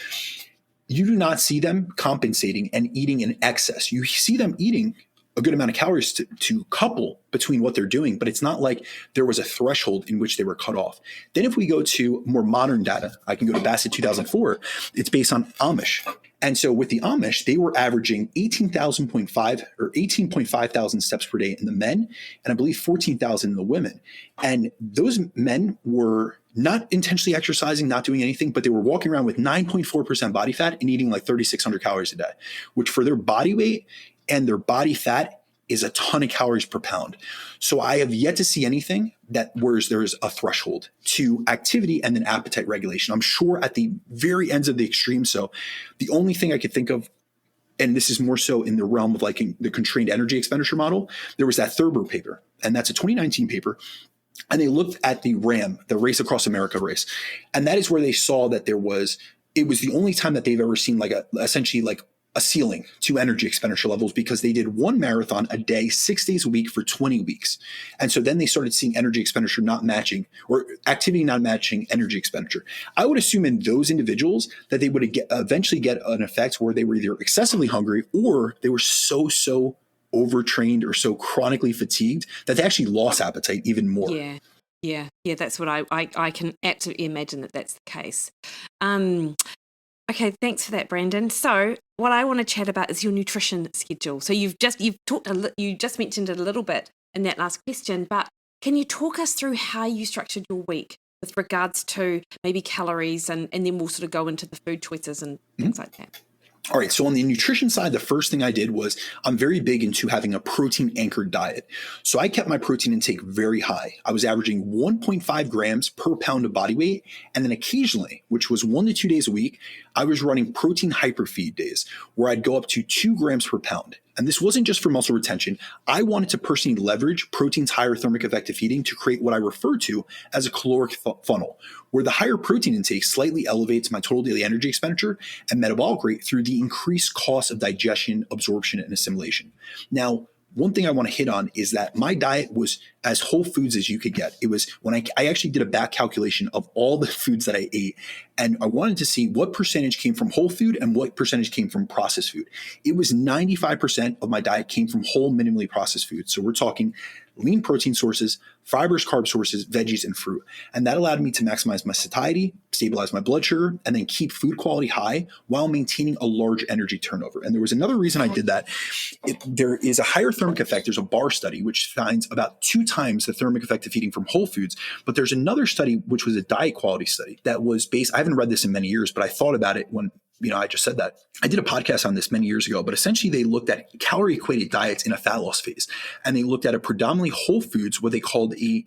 you do not see them compensating and eating in excess. You see them eating a good amount of calories to couple between what they're doing, but it's not like there was a threshold in which they were cut off. Then if we go to more modern data, I can go to Bassett 2004, it's based on Amish. And so with the Amish, they were averaging 18.5 thousand steps per day in the men, and I believe 14,000 in the women. And those men were not intentionally exercising, not doing anything, but they were walking around with 9.4% body fat and eating like 3,600 calories a day, which for their body weight and their body fat is a ton of calories per pound. So I have yet to see anything that where there's a threshold to activity and then appetite regulation. I'm sure at the very ends of the extreme. So the only thing I could think of, and this is more so in the realm of like the constrained energy expenditure model, there was that Thurber paper, and that's a 2019 paper. And they looked at the RAM, the Race Across America race. And that is where they saw that it was the only time that they've ever seen essentially a ceiling to energy expenditure levels, because they did one marathon a day, 6 days a week for 20 weeks. And so then they started seeing energy expenditure not matching, or activity not matching energy expenditure. I would assume in those individuals that they would eventually get an effect where they were either excessively hungry or they were so overtrained or so chronically fatigued that they actually lost appetite even more. Yeah. That's what I can absolutely imagine that that's the case. Okay, thanks for that, Brandon. So what I want to chat about is your nutrition schedule. So you just mentioned it a little bit in that last question, but can you talk us through how you structured your week with regards to maybe calories, and then we'll sort of go into the food choices and things like that? All right. So on the nutrition side, the first thing I did was I'm very big into having a protein anchored diet. So I kept my protein intake very high. I was averaging 1.5 grams per pound of body weight. And then occasionally, which was 1 to 2 days a week, I was running protein hyperfeed days where I'd go up to 2 grams per pound. And this wasn't just for muscle retention. I wanted to personally leverage protein's higher thermic effective heating to create what I refer to as a caloric funnel, where the higher protein intake slightly elevates my total daily energy expenditure and metabolic rate through the increased cost of digestion, absorption, and assimilation. Now, one thing I want to hit on is that my diet was as whole foods as you could get. It was when I actually did a back calculation of all the foods that I ate, and I wanted to see what percentage came from whole food and what percentage came from processed food. It was 95% of my diet came from whole, minimally processed food. So we're talking lean protein sources, fibers, carb sources, veggies, and fruit. And that allowed me to maximize my satiety, stabilize my blood sugar, and then keep food quality high while maintaining a large energy turnover. And there was another reason I did that. There is a higher thermic effect. There's a bar study, which finds about 2 times the thermic effect of eating from whole foods. But there's another study, which was a diet quality study that was based, I haven't read this in many years, but I thought about it when I just said that. I did a podcast on this many years ago, but essentially they looked at calorie equated diets in a fat loss phase. And they looked at a predominantly whole foods, what they called a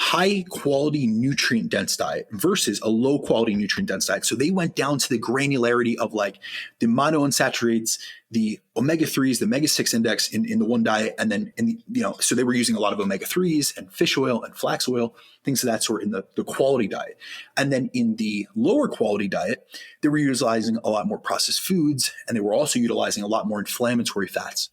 high quality nutrient dense diet versus a low quality nutrient dense diet. So they went down to the granularity of like the monounsaturates, the omega-3s, the omega-6 index in the one diet. And then, so they were using a lot of omega-3s and fish oil and flax oil, things of that sort in the quality diet. And then in the lower quality diet, they were utilizing a lot more processed foods, and they were also utilizing a lot more inflammatory fats.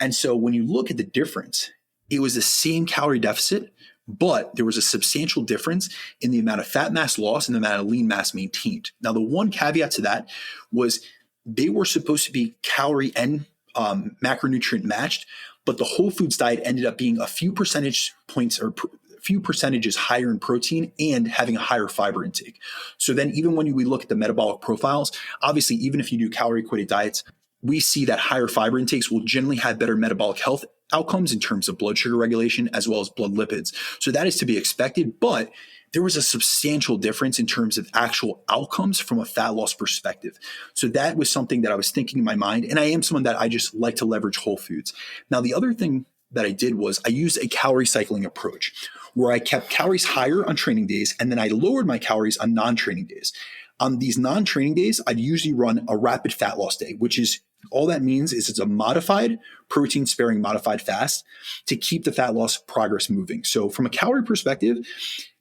And so when you look at the difference, it was the same calorie deficit, but there was a substantial difference in the amount of fat mass loss and the amount of lean mass maintained. Now, the one caveat to that was they were supposed to be calorie and macronutrient matched, but the whole foods diet ended up being a few percentage points or few percentages higher in protein and having a higher fiber intake. So then even when we look at the metabolic profiles, obviously, even if you do calorie equated diets, we see that higher fiber intakes will generally have better metabolic health outcomes in terms of blood sugar regulation as well as blood lipids. So that is to be expected, but there was a substantial difference in terms of actual outcomes from a fat loss perspective. So that was something that I was thinking in my mind. And I am someone that I just like to leverage whole foods. Now, the other thing that I did was I used a calorie cycling approach where I kept calories higher on training days, and then I lowered my calories on non-training days. On these non-training days, I'd usually run a rapid fat loss day, which is all that means is it's a modified protein sparing modified fast to keep the fat loss progress moving. So from a calorie perspective,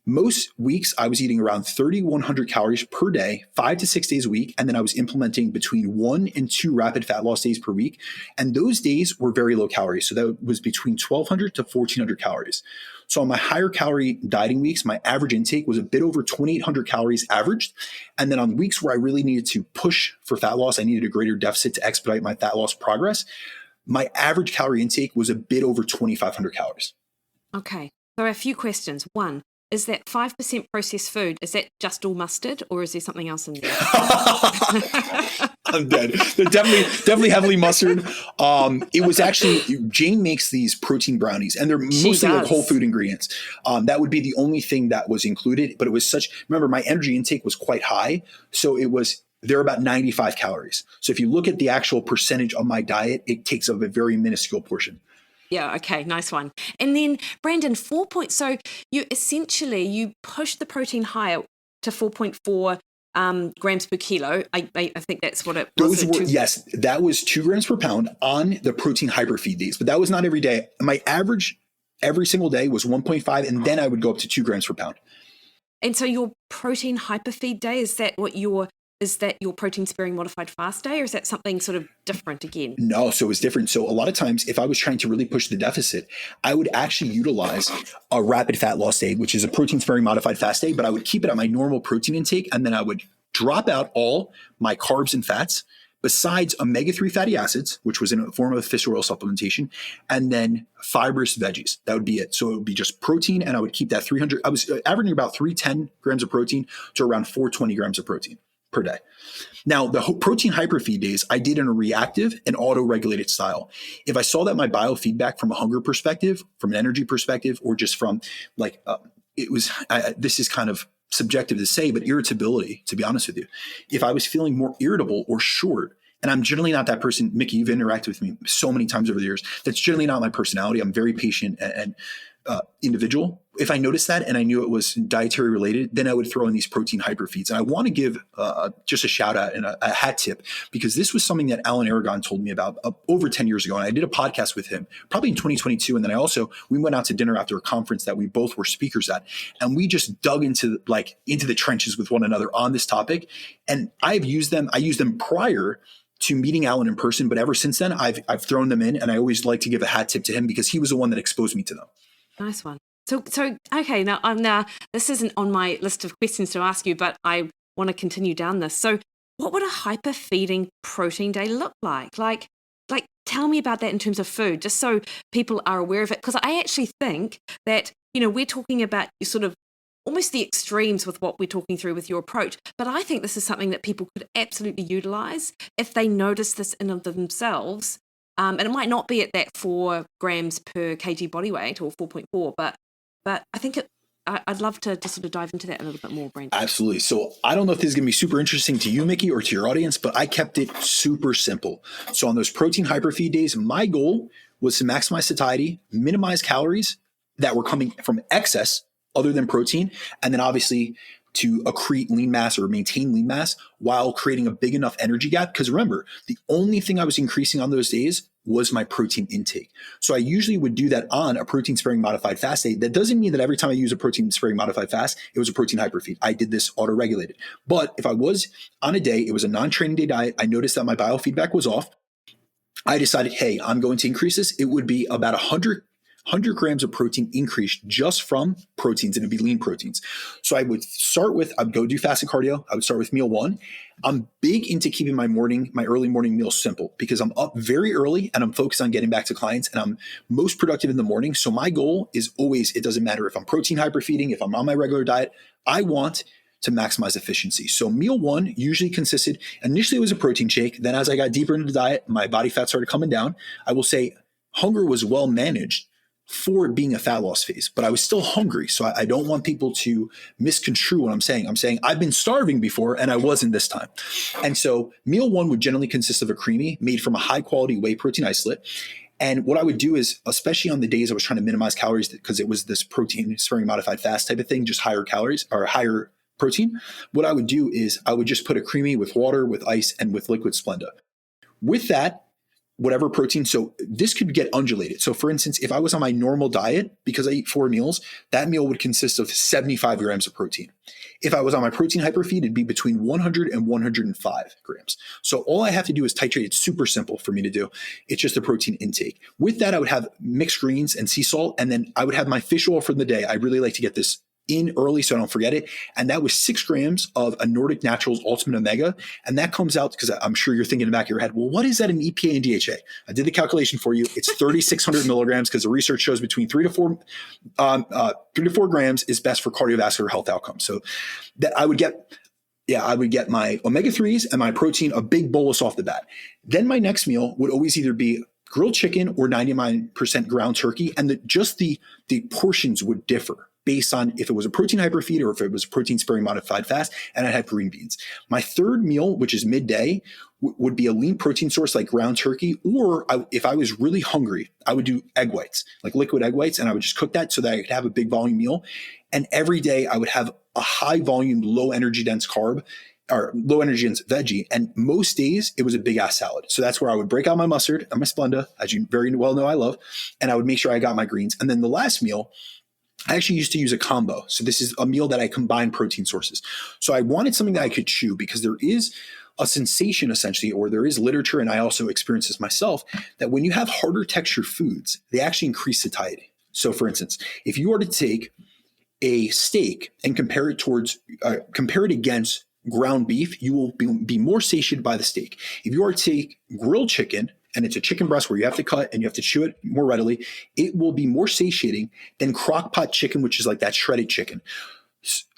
most weeks I was eating around 3,100 calories per day, 5 to 6 days a week. And then I was implementing between 1 and 2 rapid fat loss days per week. And those days were very low calories. So that was between 1,200 to 1,400 calories. So on my higher calorie dieting weeks, my average intake was a bit over 2,800 calories averaged. And then on weeks where I really needed to push for fat loss, I needed a greater deficit to expedite my fat loss progress, my average calorie intake was a bit over 2,500 calories. Okay. So a few questions. One, is that 5% processed food, is that just all mustard or is there something else in there? I'm dead. They're definitely heavily mustard. It was actually, Jane makes these protein brownies and they're mostly like whole food ingredients. That would be the only thing that was included, but it was remember my energy intake was quite high. So they're about 95 calories. So if you look at the actual percentage of my diet, it takes up a very minuscule portion. Yeah. Okay. Nice one. And then Brandon, 4 points. So you push the protein higher to 4.4 grams per kilo. I think that's what it was. Yes, that was 2 grams per pound on the protein hyperfeed days, but that was not every day. My average every single day was 1.5, and then I would go up to 2 grams per pound. And so your protein hyperfeed day, is that your protein sparing modified fast day, or is that something sort of different again? No, so it's different. So a lot of times if I was trying to really push the deficit, I would actually utilize a rapid fat loss day, which is a protein sparing modified fast day, but I would keep it at my normal protein intake. And then I would drop out all my carbs and fats besides omega-3 fatty acids, which was in a form of fish oil supplementation, and then fibrous veggies. That would be it. So it would be just protein, and I would keep that 300. I was averaging about 310 grams of protein to around 420 grams of protein per day. Now, the protein hyperfeed days, I did in a reactive and auto-regulated style. If I saw that my biofeedback from a hunger perspective, from an energy perspective, or just from this is kind of subjective to say, but irritability, to be honest with you. If I was feeling more irritable or short, and I'm generally not that person, Mikki, you've interacted with me so many times over the years, that's generally not my personality. I'm very patient and individual. If I noticed that and I knew it was dietary related, then I would throw in these protein hyperfeeds. And I want to give just a shout out and a hat tip, because this was something that Alan Aragon told me about over 10 years ago. And I did a podcast with him probably in 2022. And then we went out to dinner after a conference that we both were speakers at. And we just dug into the trenches with one another on this topic. And I used them prior to meeting Alan in person, but ever since then, I've thrown them in, and I always like to give a hat tip to him because he was the one that exposed me to them. Nice one. So okay, now this isn't on my list of questions to ask you, but I want to continue down this. So what would a hyper feeding protein day look like? Like tell me about that in terms of food, just so people are aware of it. Because I actually think that, we're talking about sort of almost the extremes with what we're talking through with your approach. But I think this is something that people could absolutely utilize if they notice this in themselves. And it might not be at that 4 grams per kg body weight or 4.4, but I think I'd love to sort of dive into that a little bit more, Brandon. Absolutely. So I don't know if this is going to be super interesting to you, Mikki, or to your audience, but I kept it super simple. So on those protein hyperfeed days, my goal was to maximize satiety, minimize calories that were coming from excess other than protein, and then obviously to accrete lean mass or maintain lean mass while creating a big enough energy gap. Because remember, the only thing I was increasing on those days was my protein intake. So I usually would do that on a protein sparing modified fast day. That doesn't mean that every time I use a protein sparing modified fast, it was a protein hyperfeed. I did this auto-regulated. But if I was on a day, it was a non-training day diet, I noticed that my biofeedback was off. I decided, hey, I'm going to increase this. It would be about 100 grams of protein increase just from proteins, and it'd be lean proteins. So I'd go do fasted cardio. I would start with meal 1. I'm big into keeping my early morning meal simple because I'm up very early and I'm focused on getting back to clients, and I'm most productive in the morning. So my goal is always, it doesn't matter if I'm protein hyperfeeding, if I'm on my regular diet, I want to maximize efficiency. So meal 1 usually consisted, initially it was a protein shake. Then as I got deeper into the diet, my body fat started coming down. I will say hunger was well managed for it being a fat loss phase, but I was still hungry. So I don't want people to misconstrue what I'm saying. I'm saying I've been starving before and I wasn't this time. And so meal 1 would generally consist of a creamy made from a high quality whey protein isolate. And what I would do is, especially on the days I was trying to minimize calories because it was this protein sparing modified fast type of thing, just higher calories or higher protein, what I would do is I would just put a creamy with water, with ice, and with liquid Splenda. With that, whatever protein, so this could get undulated. So for instance, if I was on my normal diet, because I eat 4 meals, that meal would consist of 75 grams of protein. If I was on my protein hyperfeed, it'd be between 100 and 105 grams. So all I have to do is titrate. It's super simple for me to do. It's just a protein intake. With that, I would have mixed greens and sea salt, and then I would have my fish oil for the day. I really like to get this in early so I don't forget it. And that was 6 grams of a Nordic Naturals Ultimate Omega. And that comes out, because I'm sure you're thinking in the back of your head, well, what is that in EPA and DHA? I did the calculation for you. It's 3,600 milligrams because the research shows between 3 to 4 grams is best for cardiovascular health outcomes. So that I would get my omega-3s and my protein, a big bolus off the bat. Then my next meal would always either be grilled chicken or 99% ground turkey. And the portions would differ based on if it was a protein hyperfeed or if it was a protein sparing modified fast, and I had green beans. My third meal, which is midday, would be a lean protein source like ground turkey, or if I was really hungry, I would do egg whites, like liquid egg whites, and I would just cook that so that I could have a big volume meal. And every day I would have a high volume, low energy dense carb, or low energy dense veggie. And most days it was a big ass salad. So that's where I would break out my mustard and my Splenda, as you very well know I love, and I would make sure I got my greens. And then the last meal, I actually used to use a combo. So this is a meal that I combine protein sources. So I wanted something that I could chew, because there is a sensation essentially, or there is literature, and I also experience this myself, that when you have harder texture foods, they actually increase satiety. So for instance, if you were to take a steak and compare it against ground beef, you will be more satiated by the steak. If you are to take grilled chicken, and it's a chicken breast where you have to cut and you have to chew it more readily, it will be more satiating than crock pot chicken, which is like that shredded chicken.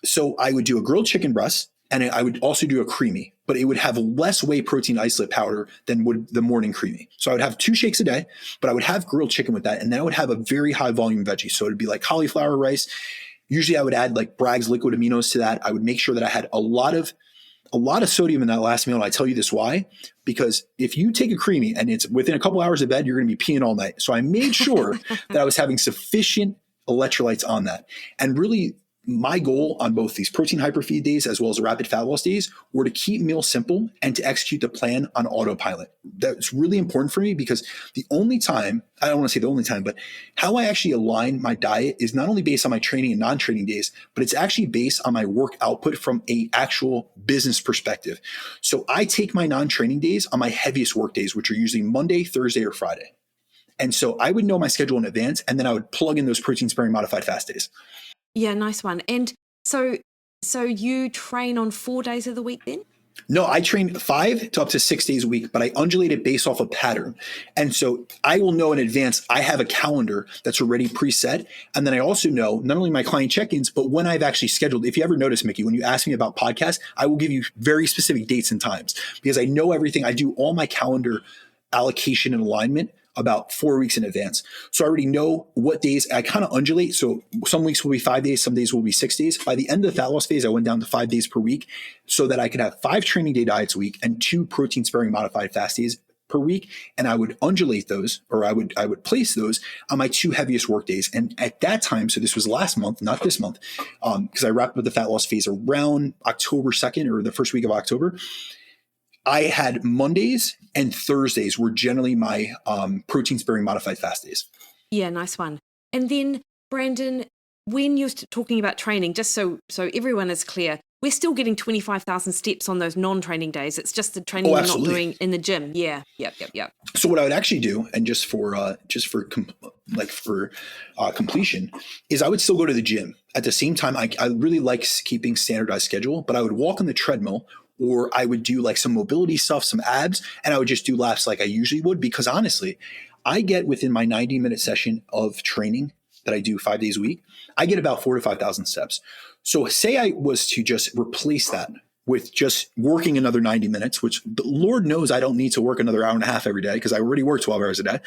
So I would do a grilled chicken breast, and I would also do a creamy, but it would have less whey protein isolate powder than would the morning creamy. So I would have 2 shakes a day, but I would have grilled chicken with that, and then I would have a very high volume veggie. So it'd be like cauliflower rice. Usually I would add like Bragg's liquid aminos to that. I would make sure that I had a lot of sodium in that last meal. And I tell you this why, because if you take a creamy and it's within a couple hours of bed, you're going to be peeing all night. So I made sure that I was having sufficient electrolytes on that. And really my goal on both these protein hyperfeed days as well as the rapid fat loss days were to keep meals simple and to execute the plan on autopilot. That's really important for me because the only time, I don't want to say the only time, but how I actually align my diet is not only based on my training and non-training days, but it's actually based on my work output from a actual business perspective. So I take my non-training days on my heaviest work days, which are usually Monday, Thursday, or Friday. And so I would know my schedule in advance, and then I would plug in those protein sparing modified fast days. Yeah, nice one. And so you train on 4 days of the week then? No, I train 5 to up to 6 days a week, but I undulate it based off a pattern. And so I will know in advance, I have a calendar that's already preset. And then I also know not only my client check-ins, but when I've actually scheduled. If you ever notice, Mikki, when you ask me about podcasts, I will give you very specific dates and times because I know everything. I do all my calendar allocation and alignment about 4 weeks in advance. So I already know what days I kind of undulate. So some weeks will be 5 days, some days will be 6 days. By the end of the fat loss phase, I went down to 5 days per week so that I could have 5 training day diets a week and 2 protein sparing modified fast days per week. And I would undulate those, or I would place those on my 2 heaviest work days. And at that time, so this was last month, not this month, because I wrapped up the fat loss phase around October 2nd or the first week of October. I had Mondays and Thursdays were generally my protein sparing modified fast days. Yeah, nice one. And then, Brandon, when you're talking about training, just so everyone is clear, we're still getting 25,000 steps on those non-training days. It's just the training we're not doing in the gym. Yeah, yep. So what I would actually do, and just for completion, is I would still go to the gym. At the same time, I really like keeping standardized schedule, but I would walk on the treadmill, or I would do like some mobility stuff, some abs, and I would just do laps like I usually would, because honestly, I get within my 90-minute session of training that I do 5 days a week, I get about 4,000 to 5,000 steps. So say I was to just replace that with just working another 90 minutes, which the Lord knows I don't need to work another hour and a half every day because I already work 12 hours a day.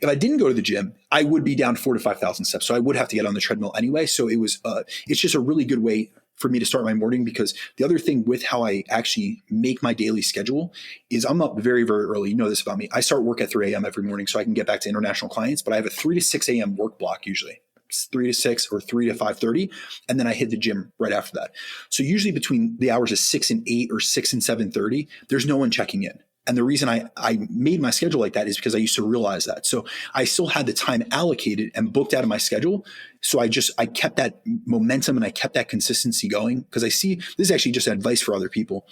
If I didn't go to the gym, I would be down 4,000 to 5,000 steps. So I would have to get on the treadmill anyway. So it's just a really good way for me to start my morning, because the other thing with how I actually make my daily schedule is I'm up very, very early. You know this about me. I start work at 3 a.m. every morning so I can get back to international clients, but I have a 3 to 6 a.m. work block usually. It's 3 to 6 or 3 to 5:30. And then I hit the gym right after that. So usually between the hours of 6 and 8 or 6 and 7:30, there's no one checking in. And the reason I made my schedule like that is because I used to realize that. So I still had the time allocated and booked out of my schedule. So I kept that momentum and I kept that consistency going, because I see this is actually just advice for other people.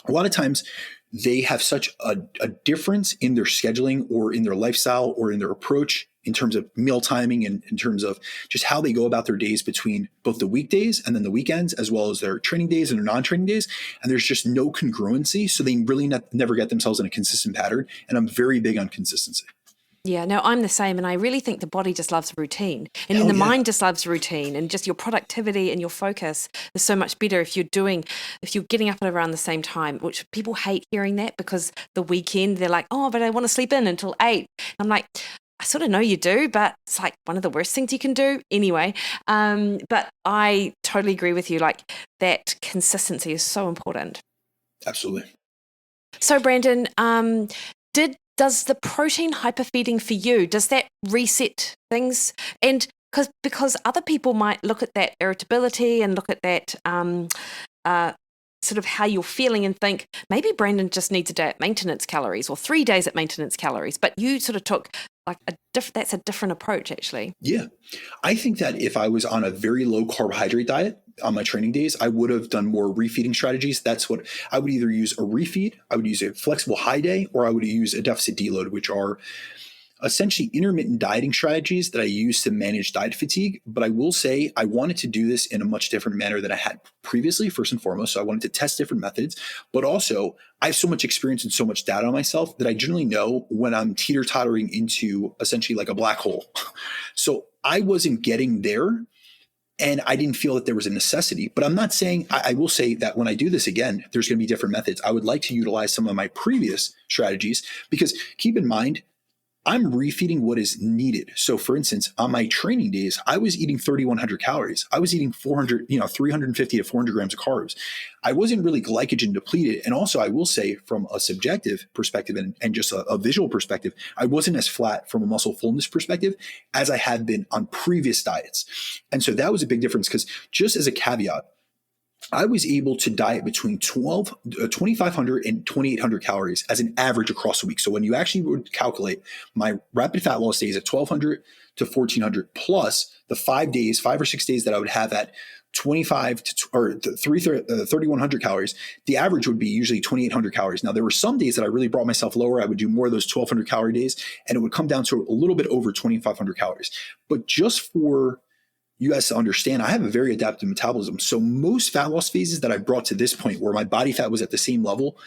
A lot of times they have such a difference in their scheduling or in their lifestyle or in their approach in terms of meal timing and in terms of just how they go about their days between both the weekdays and then the weekends, as well as their training days and their non-training days. And there's just no congruency. So they really never get themselves in a consistent pattern. And I'm very big on consistency. Yeah, no, I'm the same. And I really think the body just loves routine. And then the mind just loves routine, and just your productivity and your focus is so much better if you're getting up at around the same time, which people hate hearing that, because the weekend they're like, oh, but I want to sleep in until 8. I'm like, I sort of know you do, but it's like one of the worst things you can do anyway. But I totally agree with you. Like, that consistency is so important. Absolutely. So Brandon, does the protein hyperfeeding for you, does that reset things? And because other people might look at that irritability and look at that sort of how you're feeling and think, maybe Brandon just needs a day at maintenance calories or 3 days at maintenance calories. But you sort of took like that's a different approach, actually. Yeah. I think that if I was on a very low carbohydrate diet on my training days, I would have done more refeeding strategies. That's what I would either use a refeed, I would use a flexible high day, or I would use a deficit deload, which are essentially intermittent dieting strategies that I use to manage diet fatigue. But I will say I wanted to do this in a much different manner than I had previously, first and foremost. So I wanted to test different methods, but also I have so much experience and so much data on myself that I generally know when I'm teeter-tottering into essentially like a black hole. So I wasn't getting there, and I didn't feel that there was a necessity. But I'm not saying, I will say that when I do this again, there's going to be different methods. I would like to utilize some of my previous strategies, because keep in mind, I'm refeeding what is needed. So for instance, on my training days, I was eating 3,100 calories. I was eating 350 to 400 grams of carbs. I wasn't really glycogen depleted. And also I will say from a subjective perspective and just a visual perspective, I wasn't as flat from a muscle fullness perspective as I had been on previous diets. And so that was a big difference because just as a caveat, I was able to diet between 2,500 and 2,800 calories as an average across the week. So when you actually would calculate my rapid fat loss days at 1,200 to 1,400 plus the 5 or 6 days that I would have at 3,100 calories, the average would be usually 2,800 calories. Now, there were some days that I really brought myself lower. I would do more of those 1,200 calorie days, and it would come down to a little bit over 2,500 calories. But just for you guys to understand, I have a very adaptive metabolism. So most fat loss phases that I brought to this point where my body fat was at the same level,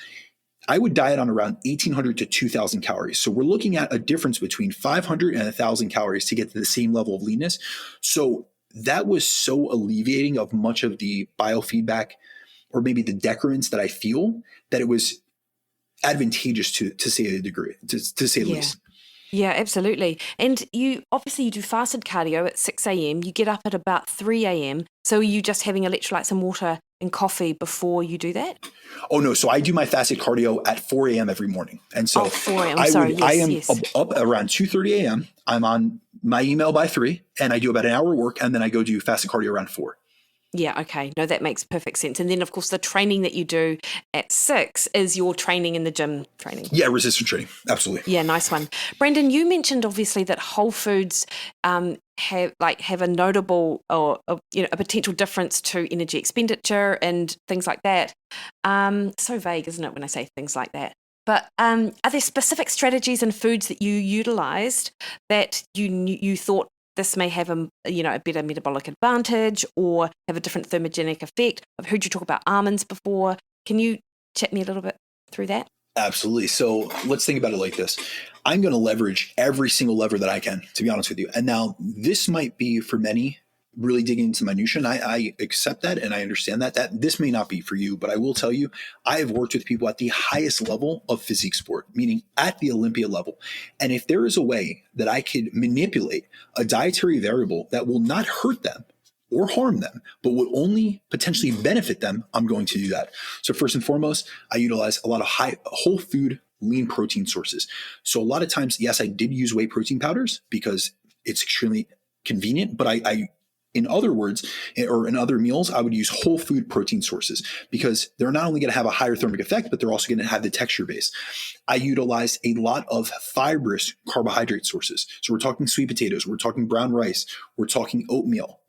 I would diet on around 1,800 to 2,000 calories. So we're looking at a difference between 500 and 1,000 calories to get to the same level of leanness. So that was so alleviating of much of the biofeedback or maybe the decrements that I feel that it was advantageous to say a degree, to say the least. Yeah, absolutely. And you do fasted cardio at 6 a.m. You get up at about 3 a.m. So are you just having electrolytes and water and coffee before you do that? Oh, no. So I do my fasted cardio at 4 a.m. every morning. And so 4 a.m. I am up around 2:30 a.m. I'm on my email by 3 and I do about an hour work and then I go do fasted cardio around 4. Yeah, okay. No, that makes perfect sense. And then, of course, the training that you do at 6 is your training in the gym training. Yeah, resistance training. Absolutely. Yeah, nice one. Brandon, you mentioned obviously that whole foods have a notable or a potential difference to energy expenditure and things like that. So vague, isn't it, when I say things like that? But are there specific strategies and foods that you utilized that you thought this may have a better metabolic advantage or have a different thermogenic effect? I've heard you talk about almonds before. Can you chat me a little bit through that? Absolutely. So let's think about it like this. I'm going to leverage every single lever that I can, to be honest with you. And now this might be for many really digging into minutia. And I accept that and I understand that this may not be for you, but I will tell you, I have worked with people at the highest level of physique sport, meaning at the Olympia level. And if there is a way that I could manipulate a dietary variable that will not hurt them or harm them, but will only potentially benefit them, I'm going to do that. So first and foremost, I utilize a lot of whole food lean protein sources. So a lot of times, yes, I did use whey protein powders because it's extremely convenient, but I in other words, or in other meals, I would use whole food protein sources because they're not only going to have a higher thermic effect, but they're also going to have the texture base. I utilized a lot of fibrous carbohydrate sources. So we're talking sweet potatoes, we're talking brown rice, we're talking oatmeal,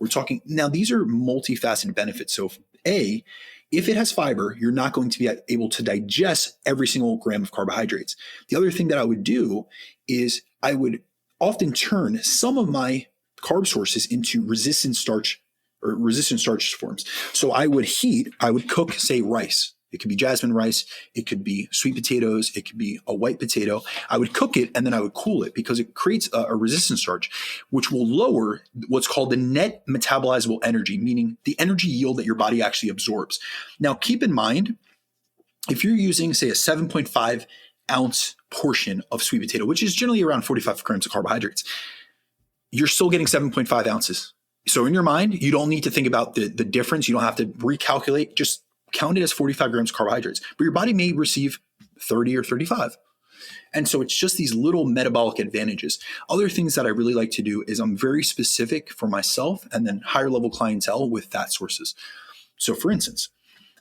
now these are multifaceted benefits. So if it has fiber, you're not going to be able to digest every single gram of carbohydrates. The other thing that I would do is I would often turn some of my carb sources into resistant starch forms. So I would cook, say, rice. It could be jasmine rice. It could be sweet potatoes. It could be a white potato. I would cook it and then I would cool it because it creates a resistant starch, which will lower what's called the net metabolizable energy, meaning the energy yield that your body actually absorbs. Now, keep in mind, if you're using, say, a 7.5 ounce portion of sweet potato, which is generally around 45 grams of carbohydrates, you're still getting 7.5 ounces. So in your mind, you don't need to think about the difference. You don't have to recalculate. Just count it as 45 grams of carbohydrates. But your body may receive 30 or 35. And so it's just these little metabolic advantages. Other things that I really like to do is I'm very specific for myself and then higher level clientele with fat sources. So for instance,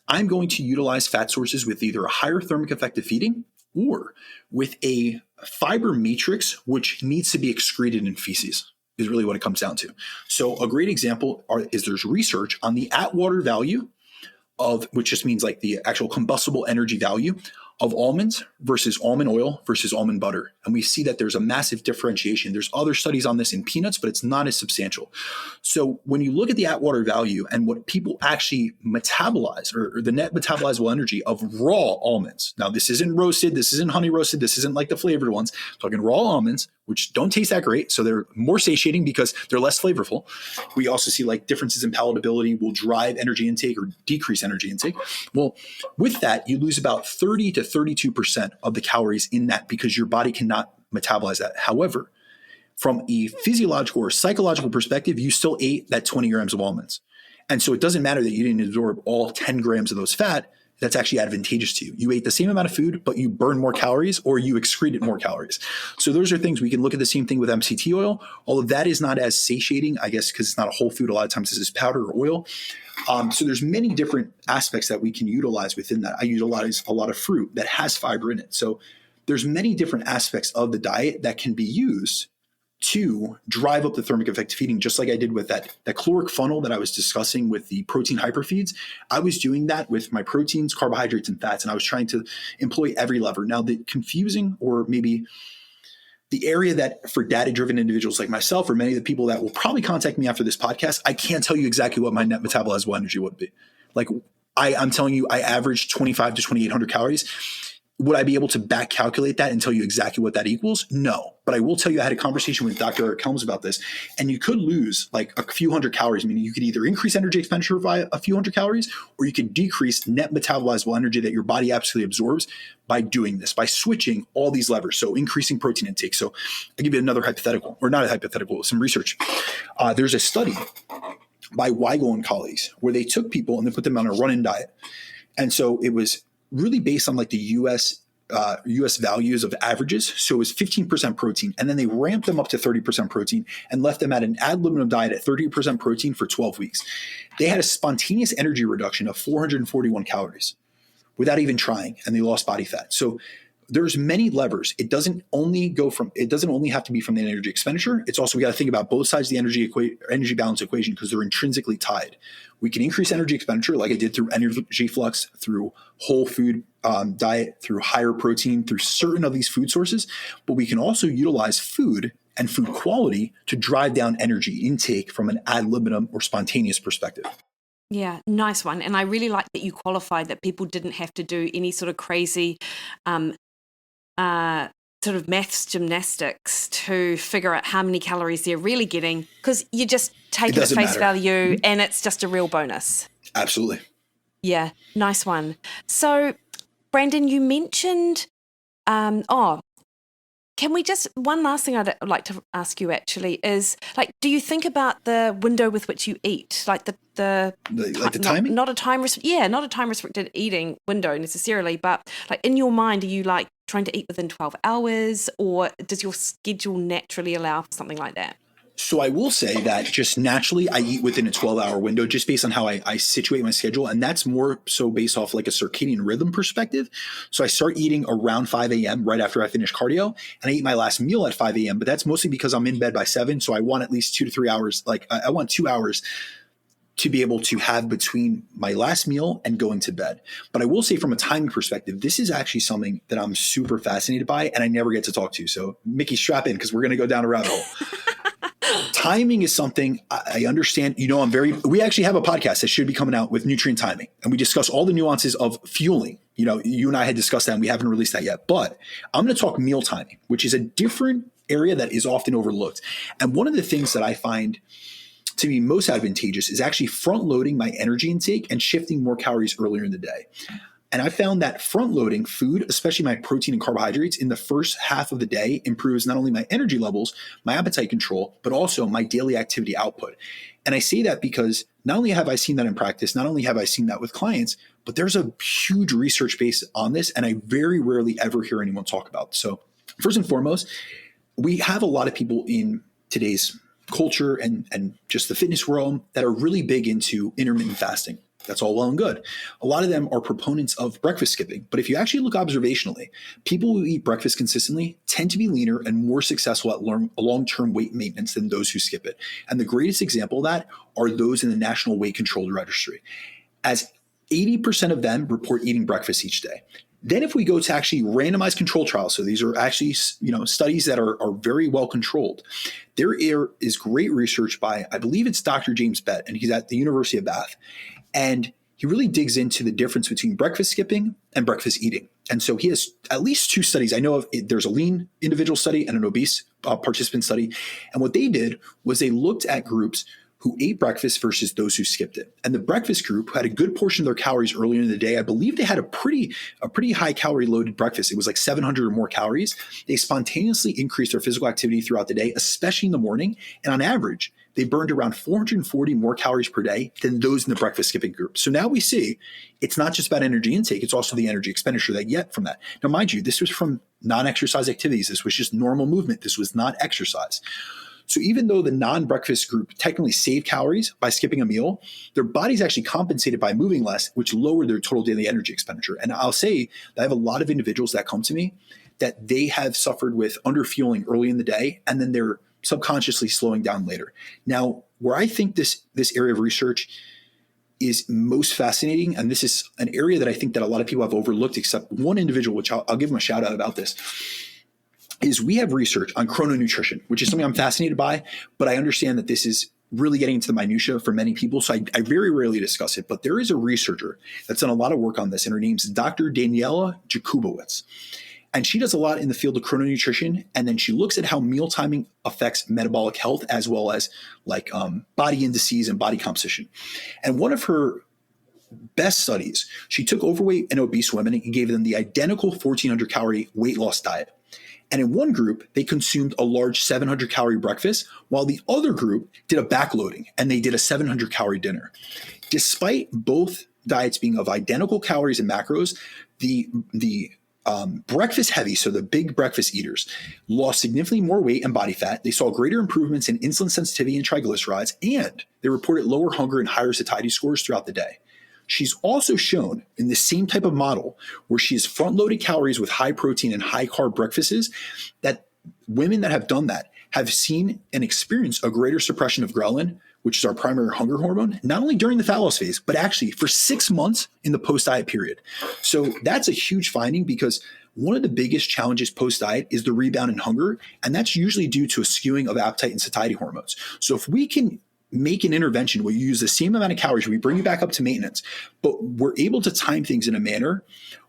I'm going to utilize fat sources with either a higher thermic effect of feeding or with a fiber matrix, which needs to be excreted in feces. Is really what it comes down to. So a great example is there's research on the at-water value of, which just means like the actual combustible energy value of almonds versus almond oil versus almond butter. And we see that there's a massive differentiation. There's other studies on this in peanuts, but it's not as substantial. So when you look at the at-water value and what people actually metabolize or the net metabolizable energy of raw almonds. Now, this isn't roasted. This isn't honey roasted. This isn't like the flavored ones. I'm talking raw almonds, which don't taste that great. So they're more satiating because they're less flavorful. We also see like differences in palatability will drive energy intake or decrease energy intake. Well, with that, you lose about 30 to 32% of the calories in that because your body cannot metabolize that. However, from a physiological or psychological perspective, you still ate that 20 grams of almonds. And so it doesn't matter that you didn't absorb all 10 grams of those fat. That's actually advantageous to you. You ate the same amount of food, but you burn more calories or you excreted more calories. So those are things we can look at the same thing with MCT oil, although that is not as satiating, I guess, because it's not a whole food. A lot of times this is powder or oil. So there's many different aspects that we can utilize within that. I utilize a lot of fruit that has fiber in it. So there's many different aspects of the diet that can be used to drive up the thermic effect of feeding, just like I did with that caloric funnel that I was discussing with the protein hyperfeeds. I was doing that with my proteins, carbohydrates, and fats, and I was trying to employ every lever. Now, the confusing, or maybe the area that for data-driven individuals like myself, or many of the people that will probably contact me after this podcast, I can't tell you exactly what my net metabolizable energy would be. Like I'm telling you, I average 25 to 2,800 calories. Would I be able to back calculate that and tell you exactly what that equals? No. But I will tell you, I had a conversation with Dr. Eric Helms about this, and you could lose like a few hundred calories, meaning you could either increase energy expenditure by a few hundred calories, or you could decrease net metabolizable energy that your body absolutely absorbs by doing this, by switching all these levers. So increasing protein intake. So I'll give you another hypothetical, or not a hypothetical, some research. There's a study by Weigel and colleagues where they took people and they put them on a run-in diet. And so it was really based on like the US values of averages. So it was 15% protein. And then they ramped them up to 30% protein and left them at an ad libitum diet at 30% protein for 12 weeks. They had a spontaneous energy reduction of 441 calories without even trying, and they lost body fat. So there's many levers. It doesn't only have to be from the energy expenditure. It's also, we got to think about both sides of the energy balance equation, because they're intrinsically tied. We can increase energy expenditure like I did through energy flux, through whole food diet, through higher protein, through certain of these food sources, but we can also utilize food and food quality to drive down energy intake from an ad libitum or spontaneous perspective. Yeah, nice one. And I really like that you qualified that people didn't have to do any sort of crazy sort of maths gymnastics to figure out how many calories they're really getting, because you just take it at face value and it's just a real bonus. Absolutely. Yeah, nice one. So, Brandon, you mentioned, can we just, one last thing I'd like to ask you actually is, like, do you think about the window with which you eat? Like the timing? Not a time restricted eating window necessarily, but like in your mind, are you like trying to eat within 12 hours, or does your schedule naturally allow for something like that? So I will say that just naturally I eat within a 12-hour window just based on how I situate my schedule. And that's more so based off like a circadian rhythm perspective. So I start eating around 5 a.m. right after I finish cardio, and I eat my last meal at 5 a.m. But that's mostly because I'm in bed by 7. So I want at least 2 to 3 hours. Like I want 2 hours to be able to have between my last meal and going to bed. But I will say from a timing perspective, this is actually something that I'm super fascinated by and I never get to talk to. So Mikki, strap in because we're going to go down a rabbit hole. Timing is something I understand. You know, we actually have a podcast that should be coming out with nutrient timing, and we discuss all the nuances of fueling. You know, you and I had discussed that and we haven't released that yet, but I'm going to talk meal timing, which is a different area that is often overlooked. And one of the things that I find to be most advantageous is actually front loading my energy intake and shifting more calories earlier in the day. And I found that front loading food, especially my protein and carbohydrates in the first half of the day, improves not only my energy levels, my appetite control, but also my daily activity output. And I say that because not only have I seen that in practice, not only have I seen that with clients, but there's a huge research base on this, and I very rarely ever hear anyone talk about it. So first and foremost, we have a lot of people in today's culture and just the fitness world that are really big into intermittent fasting. That's all well and good. A lot of them are proponents of breakfast skipping. But if you actually look observationally, people who eat breakfast consistently tend to be leaner and more successful at long-term weight maintenance than those who skip it. And the greatest example of that are those in the National Weight Control Registry, as 80% of them report eating breakfast each day. Then if we go to actually randomized control trials, so these are actually, studies that are very well controlled. There is great research by, I believe it's Dr. James Bett, and he's at the University of Bath. And he really digs into the difference between breakfast skipping and breakfast eating. And so he has at least 2 studies. I know there's a lean individual study and an obese participant study. And what they did was they looked at groups who ate breakfast versus those who skipped it. And the breakfast group, who had a good portion of their calories earlier in the day, I believe they had a pretty high calorie loaded breakfast. It was like 700 or more calories. They spontaneously increased their physical activity throughout the day, especially in the morning. And on average, they burned around 440 more calories per day than those in the breakfast skipping group. So now we see it's not just about energy intake, it's also the energy expenditure that you get from that. Now, mind you, this was from non-exercise activities. This was just normal movement. This was not exercise. So even though the non-breakfast group technically saved calories by skipping a meal, their bodies actually compensated by moving less, which lowered their total daily energy expenditure. And I'll say that I have a lot of individuals that come to me that they have suffered with underfueling early in the day, and then they're subconsciously slowing down later. Now, where I think this area of research is most fascinating, and this is an area that I think that a lot of people have overlooked, except one individual, which I'll give him a shout out about this, is we have research on chrononutrition, which is something I'm fascinated by, but I understand that this is really getting into the minutia for many people. So I very rarely discuss it, but there is a researcher that's done a lot of work on this, and her name's Dr. Daniela Jakubowicz. And she does a lot in the field of chrononutrition. And then she looks at how meal timing affects metabolic health, as well as like body indices and body composition. And one of her best studies, she took overweight and obese women and gave them the identical 1,400 calorie weight loss diet. And in one group, they consumed a large 700 calorie breakfast, while the other group did a backloading and they did a 700 calorie dinner. Despite both diets being of identical calories and macros, the breakfast heavy, so the big breakfast eaters, lost significantly more weight and body fat. They saw greater improvements in insulin sensitivity and triglycerides, and they reported lower hunger and higher satiety scores throughout the day. She's also shown in the same type of model where she has front-loaded calories with high protein and high carb breakfasts that women that have done that have seen and experienced a greater suppression of ghrelin, which is our primary hunger hormone, not only during the fat loss phase, but actually for 6 months in the post-diet period. So that's a huge finding, because one of the biggest challenges post-diet is the rebound in hunger, and that's usually due to a skewing of appetite and satiety hormones. So if we can make an intervention where you use the same amount of calories, we bring you back up to maintenance, but we're able to time things in a manner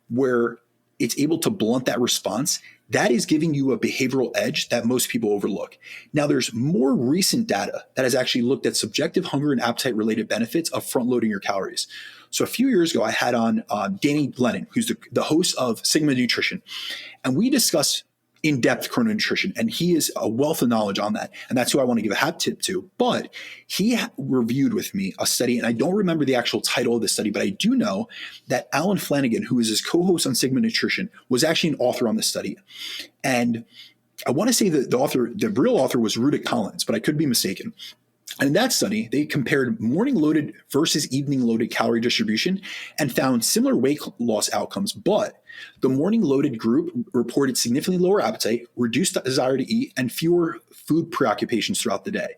where it's able to blunt that response, that is giving you a behavioral edge that most people overlook. Now, there's more recent data that has actually looked at subjective hunger and appetite related benefits of front loading your calories. So a few years ago, I had on Danny Lennon, who's the host of Sigma Nutrition, and we discussed in-depth chrononutrition, and he is a wealth of knowledge on that, and that's who I want to give a hat tip to. But he reviewed with me a study, and I don't remember the actual title of the study, but I do know that Alan Flanagan, who is his co-host on Sigma Nutrition, was actually an author on the study. And I want to say that the real author was Rudick Collins, but I could be mistaken. And in that study, they compared morning loaded versus evening loaded calorie distribution and found similar weight loss outcomes, but the morning loaded group reported significantly lower appetite, reduced desire to eat, and fewer food preoccupations throughout the day.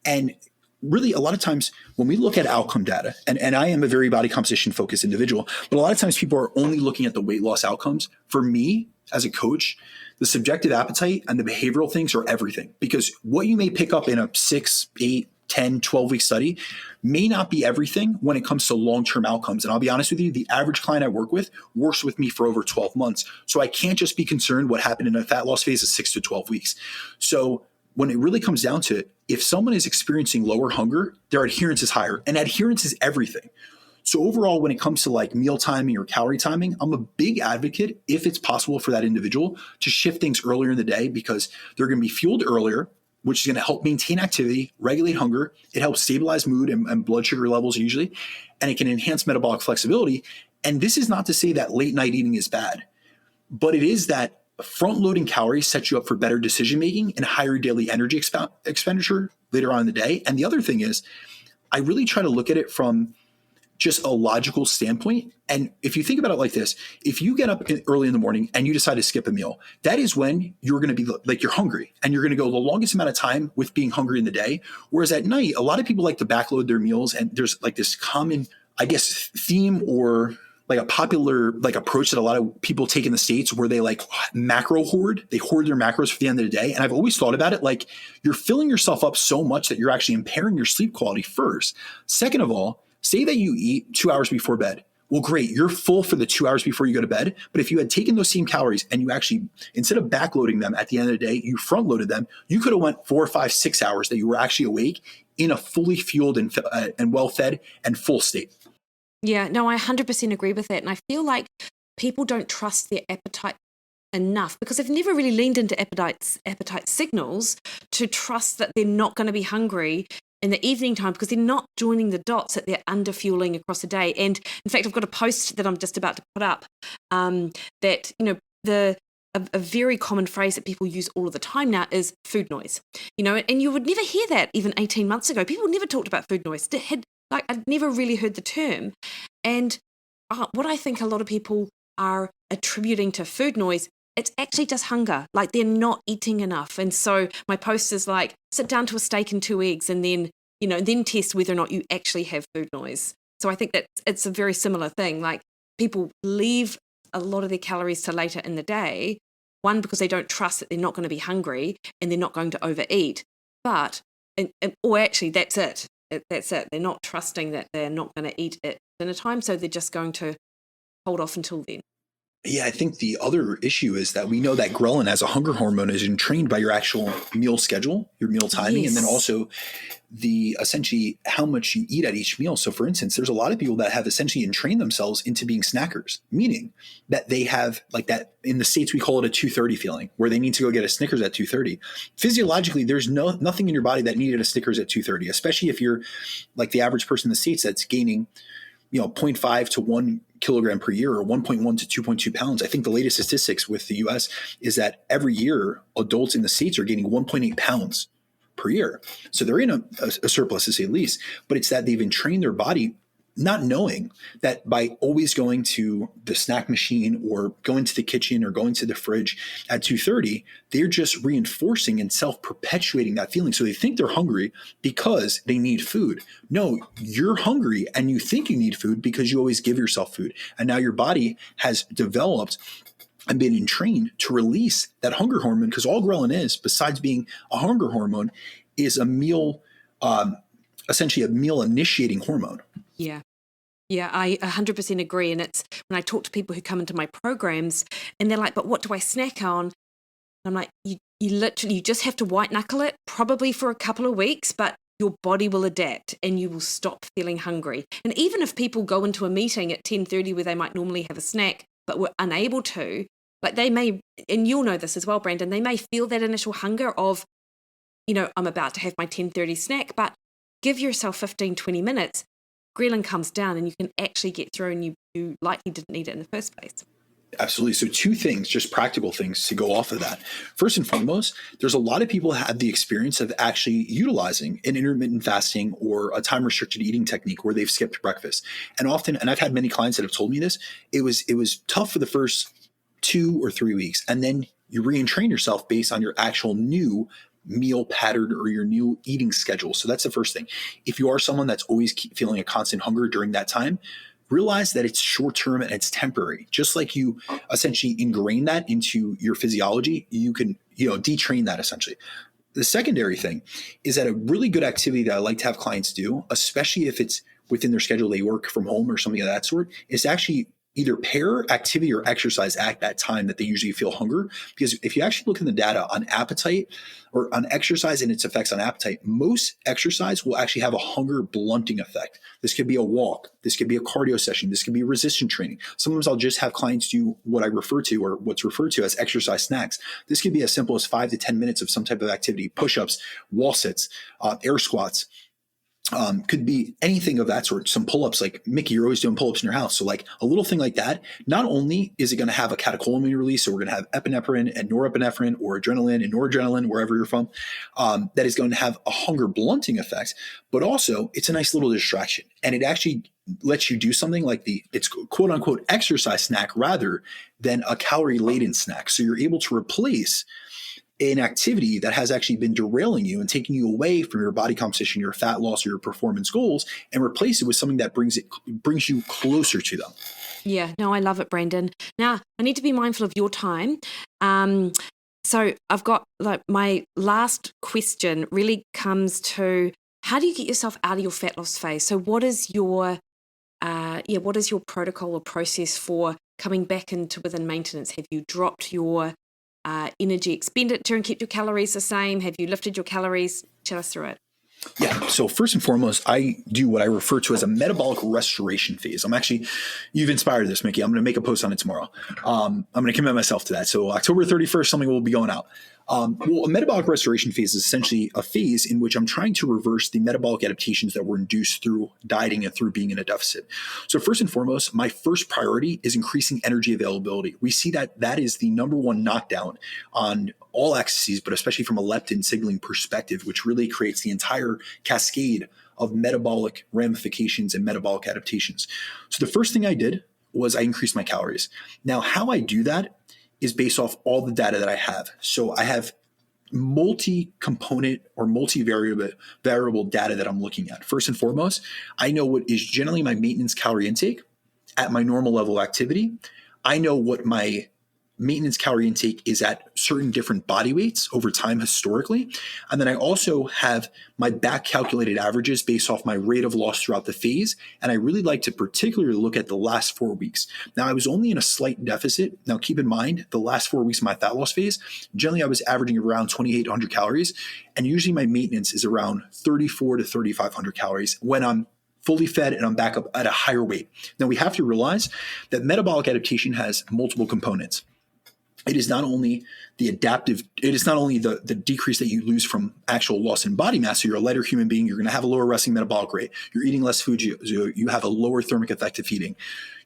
And really, a lot of times when we look at outcome data, and I am a very body composition focused individual, but a lot of times people are only looking at the weight loss outcomes. For me, as a coach, the subjective appetite and the behavioral things are everything, because what you may pick up in a 6, 8, 10, 12-week study may not be everything when it comes to long-term outcomes. And I'll be honest with you, the average client I work with works with me for over 12 months. So I can't just be concerned what happened in a fat loss phase of 6 to 12 weeks. So when it really comes down to it, if someone is experiencing lower hunger, their adherence is higher, and adherence is everything. So overall, when it comes to like meal timing or calorie timing, I'm a big advocate, if it's possible for that individual, to shift things earlier in the day, because they're going to be fueled earlier, which is going to help maintain activity, regulate hunger. It helps stabilize mood and blood sugar levels usually, and it can enhance metabolic flexibility. And this is not to say that late night eating is bad, but it is that front loading calories sets you up for better decision-making and higher daily energy expenditure later on in the day. And the other thing is, I really try to look at it from just a logical standpoint. And if you think about it like this, if you get up early in the morning and you decide to skip a meal, that is when you're going to be like, you're hungry, and you're going to go the longest amount of time with being hungry in the day. Whereas at night, a lot of people like to backload their meals, and there's like this common, I guess, theme or like a popular like approach that a lot of people take in the States, where they like macro hoard. They hoard their macros for the end of the day. And I've always thought about it like you're filling yourself up so much that you're actually impairing your sleep quality first. Second of all, say that you eat 2 hours before bed. Well, great. You're full for the 2 hours before you go to bed. But if you had taken those same calories and you actually, instead of backloading them at the end of the day, you front loaded them, you could have went 4, 5, 6 hours that you were actually awake, in a fully fueled and well-fed and full state. Yeah, no, I 100% agree with that. And I feel like people don't trust their appetite enough because they've never really leaned into appetite signals to trust that they're not going to be hungry in the evening time because they're not joining the dots that they're under fueling across the day. And in fact, I've got a post that I'm just about to put up that, a very common phrase that people use all of the time now is food noise, and you would never hear that even 18 months ago. People never talked about food noise. I'd never really heard the term. And what I think a lot of people are attributing to food noise, it's actually just hunger. Like they're not eating enough. And so my post is like, sit down to a steak and 2 eggs and then, then test whether or not you actually have food noise. So I think that it's a very similar thing. Like people leave a lot of their calories to later in the day, one, because they don't trust that they're not going to be hungry and they're not going to overeat. Or actually, that's it. That's it. They're not trusting that they're not going to eat at dinner time, so they're just going to hold off until then. Yeah, I think the other issue is that we know that ghrelin as a hunger hormone is entrained by your actual meal schedule, your meal timing, Yes. and then also essentially how much you eat at each meal. So for instance, there's a lot of people that have essentially entrained themselves into being snackers, meaning that they have like that in the States, we call it a 2:30 feeling where they need to go get a Snickers at 2:30. Physiologically, there's nothing in your body that needed a Snickers at 2:30, especially if you're like the average person in the States that's gaining 0.5 to 1 kilogram per year or 1.1 to 2.2 pounds. I think the latest statistics with the US is that every year adults in the States are gaining 1.8 pounds per year. So they're in a surplus to say the least, but it's that they've entrained their body not knowing that by always going to the snack machine or going to the kitchen or going to the fridge at 2:30, they're just reinforcing and self-perpetuating that feeling. So they think they're hungry because they need food. No, you're hungry and you think you need food because you always give yourself food. And now your body has developed and been entrained to release that hunger hormone because all ghrelin is, besides being a hunger hormone, is a meal, essentially a meal initiating hormone. Yeah. Yeah, I 100% agree. And it's when I talk to people who come into my programs and they're like, but what do I snack on? I'm like, you literally, you just have to white knuckle it probably for a couple of weeks, but your body will adapt and you will stop feeling hungry. And even if people go into a meeting at 10:30 where they might normally have a snack, but were unable to, like they may, and you'll know this as well, Brandon, they may feel that initial hunger of, I'm about to have my 10:30 snack, but give yourself 15, 20 minutes. Ghrelin comes down and you can actually get through and you likely didn't need it in the first place. Absolutely. So 2 things, just practical things to go off of that. First and foremost, there's a lot of people who have the experience of actually utilizing an intermittent fasting or a time restricted eating technique where they've skipped breakfast. And often, and I've had many clients that have told me this, it was tough for the first 2 or 3 weeks. And then you re-entrain yourself based on your actual new meal pattern or your new eating schedule. So that's the first thing. If you are someone that's always feeling a constant hunger during that time, realize that it's short-term and it's temporary. Just like you essentially ingrain that into your physiology, you can, detrain that essentially. The secondary thing is that a really good activity that I like to have clients do, especially if it's within their schedule, they work from home or something of that sort, is to actually either pair activity or exercise at that time that they usually feel hunger. Because if you actually look in the data on appetite or on exercise and its effects on appetite, most exercise will actually have a hunger blunting effect. This could be a walk. This could be a cardio session. This could be resistance training. Sometimes I'll just have clients do what I refer to or what's referred to as exercise snacks. This could be as simple as 5 to 10 minutes of some type of activity, push-ups, wall sits, air squats. Could be anything of that sort. Some pull-ups, like Mikki, you're always doing pull-ups in your house. So like a little thing like that, not only is it going to have a catecholamine release, so we're going to have epinephrine and norepinephrine or adrenaline and noradrenaline, wherever you're from, that is going to have a hunger blunting effect, but also it's a nice little distraction. And it actually lets you do something like it's quote unquote exercise snack rather than a calorie laden snack. So you're able to replace an activity that has actually been derailing you and taking you away from your body composition, your fat loss, or your performance goals, and replace it with something that brings you closer to them. Yeah, no, I love it, Brandon. Now, I need to be mindful of your time. So I've got my last question really comes to, how do you get yourself out of your fat loss phase? So what is your protocol or process for coming back into within maintenance? Have you dropped your energy expenditure and kept your calories the same? Have you lifted your calories? Chat us through it. Yeah. So first and foremost, I do what I refer to as a metabolic restoration phase. You've inspired this, Mikki. I'm going to make a post on it tomorrow. I'm going to commit myself to that. So October 31st, something will be going out. Well, a metabolic restoration phase is essentially a phase in which I'm trying to reverse the metabolic adaptations that were induced through dieting and through being in a deficit. So first and foremost, my first priority is increasing energy availability. We see that is the number one knockdown on all axes, but especially from a leptin signaling perspective, which really creates the entire cascade of metabolic ramifications and metabolic adaptations. So the first thing I did was I increased my calories. Now, how I do that is based off all the data that I have. So I have multi-component or multi-variable data that I'm looking at. First and foremost, I know what is generally my maintenance calorie intake at my normal level of activity. I know what my maintenance calorie intake is at certain different body weights over time historically. And then I also have my back calculated averages based off my rate of loss throughout the phase. And I really like to particularly look at the last 4 weeks. Now, I was only in a slight deficit. Now, keep in mind, the last 4 weeks of my fat loss phase, generally I was averaging around 2,800 calories. And usually my maintenance is around 3,400 to 3,500 calories when I'm fully fed and I'm back up at a higher weight. Now, we have to realize that metabolic adaptation has multiple components. It is not only the decrease that you lose from actual loss in body mass. So you're a lighter human being. You're going to have a lower resting metabolic rate. You're eating less food. You have a lower thermic effect of eating.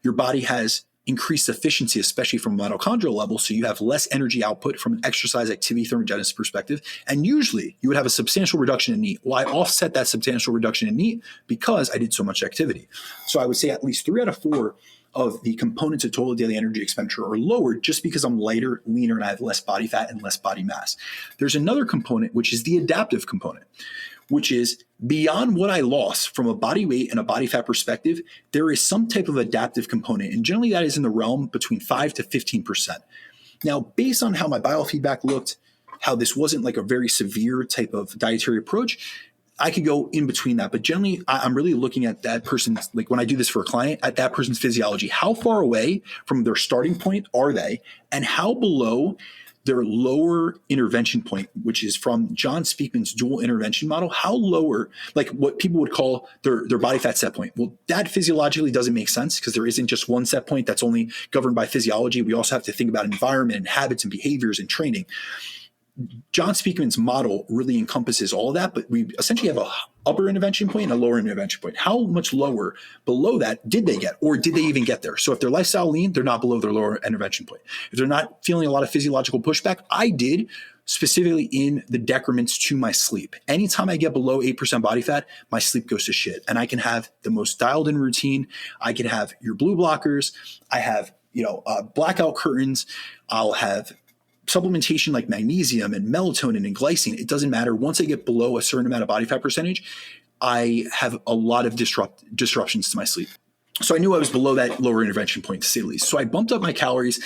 Your body has increased efficiency, especially from a mitochondrial level. So you have less energy output from an exercise activity thermogenesis perspective. And usually you would have a substantial reduction in NEAT. Well, I offset that substantial reduction in NEAT because I did so much activity. So I would say at least 3 out of 4 of the components of total daily energy expenditure are lower just because I'm lighter, leaner, and I have less body fat and less body mass. There's another component, which is the adaptive component, which is beyond what I lost from a body weight and a body fat perspective, there is some type of adaptive component. And generally that is in the realm between 5 to 15%. Now, based on how my biofeedback looked, how this wasn't like a very severe type of dietary approach, I could go in between that, but generally I'm really looking at that person's, like when I do this for a client, at that person's physiology. How far away from their starting point are they, and how below their lower intervention point, which is from John Speakman's dual intervention model, how lower, like what people would call their body fat set point. Well, that physiologically doesn't make sense because there isn't just one set point that's only governed by physiology. We also have to think about environment and habits and behaviors and training. John Speakman's model really encompasses all of that, but we essentially have a upper intervention point and a lower intervention point. How much lower below that did they get, or did they even get there? So if they're lifestyle lean, they're not below their lower intervention point. If they're not feeling a lot of physiological pushback, I did specifically in the decrements to my sleep. Anytime I get below 8% body fat, my sleep goes to shit. And I can have the most dialed in routine. I can have your blue blockers. I have, blackout curtains. I'll have supplementation like magnesium and melatonin and glycine. It doesn't matter. Once I get below a certain amount of body fat percentage, I have a lot of disruptions to my sleep. So I knew I was below that lower intervention point, to say the least. So I bumped up my calories.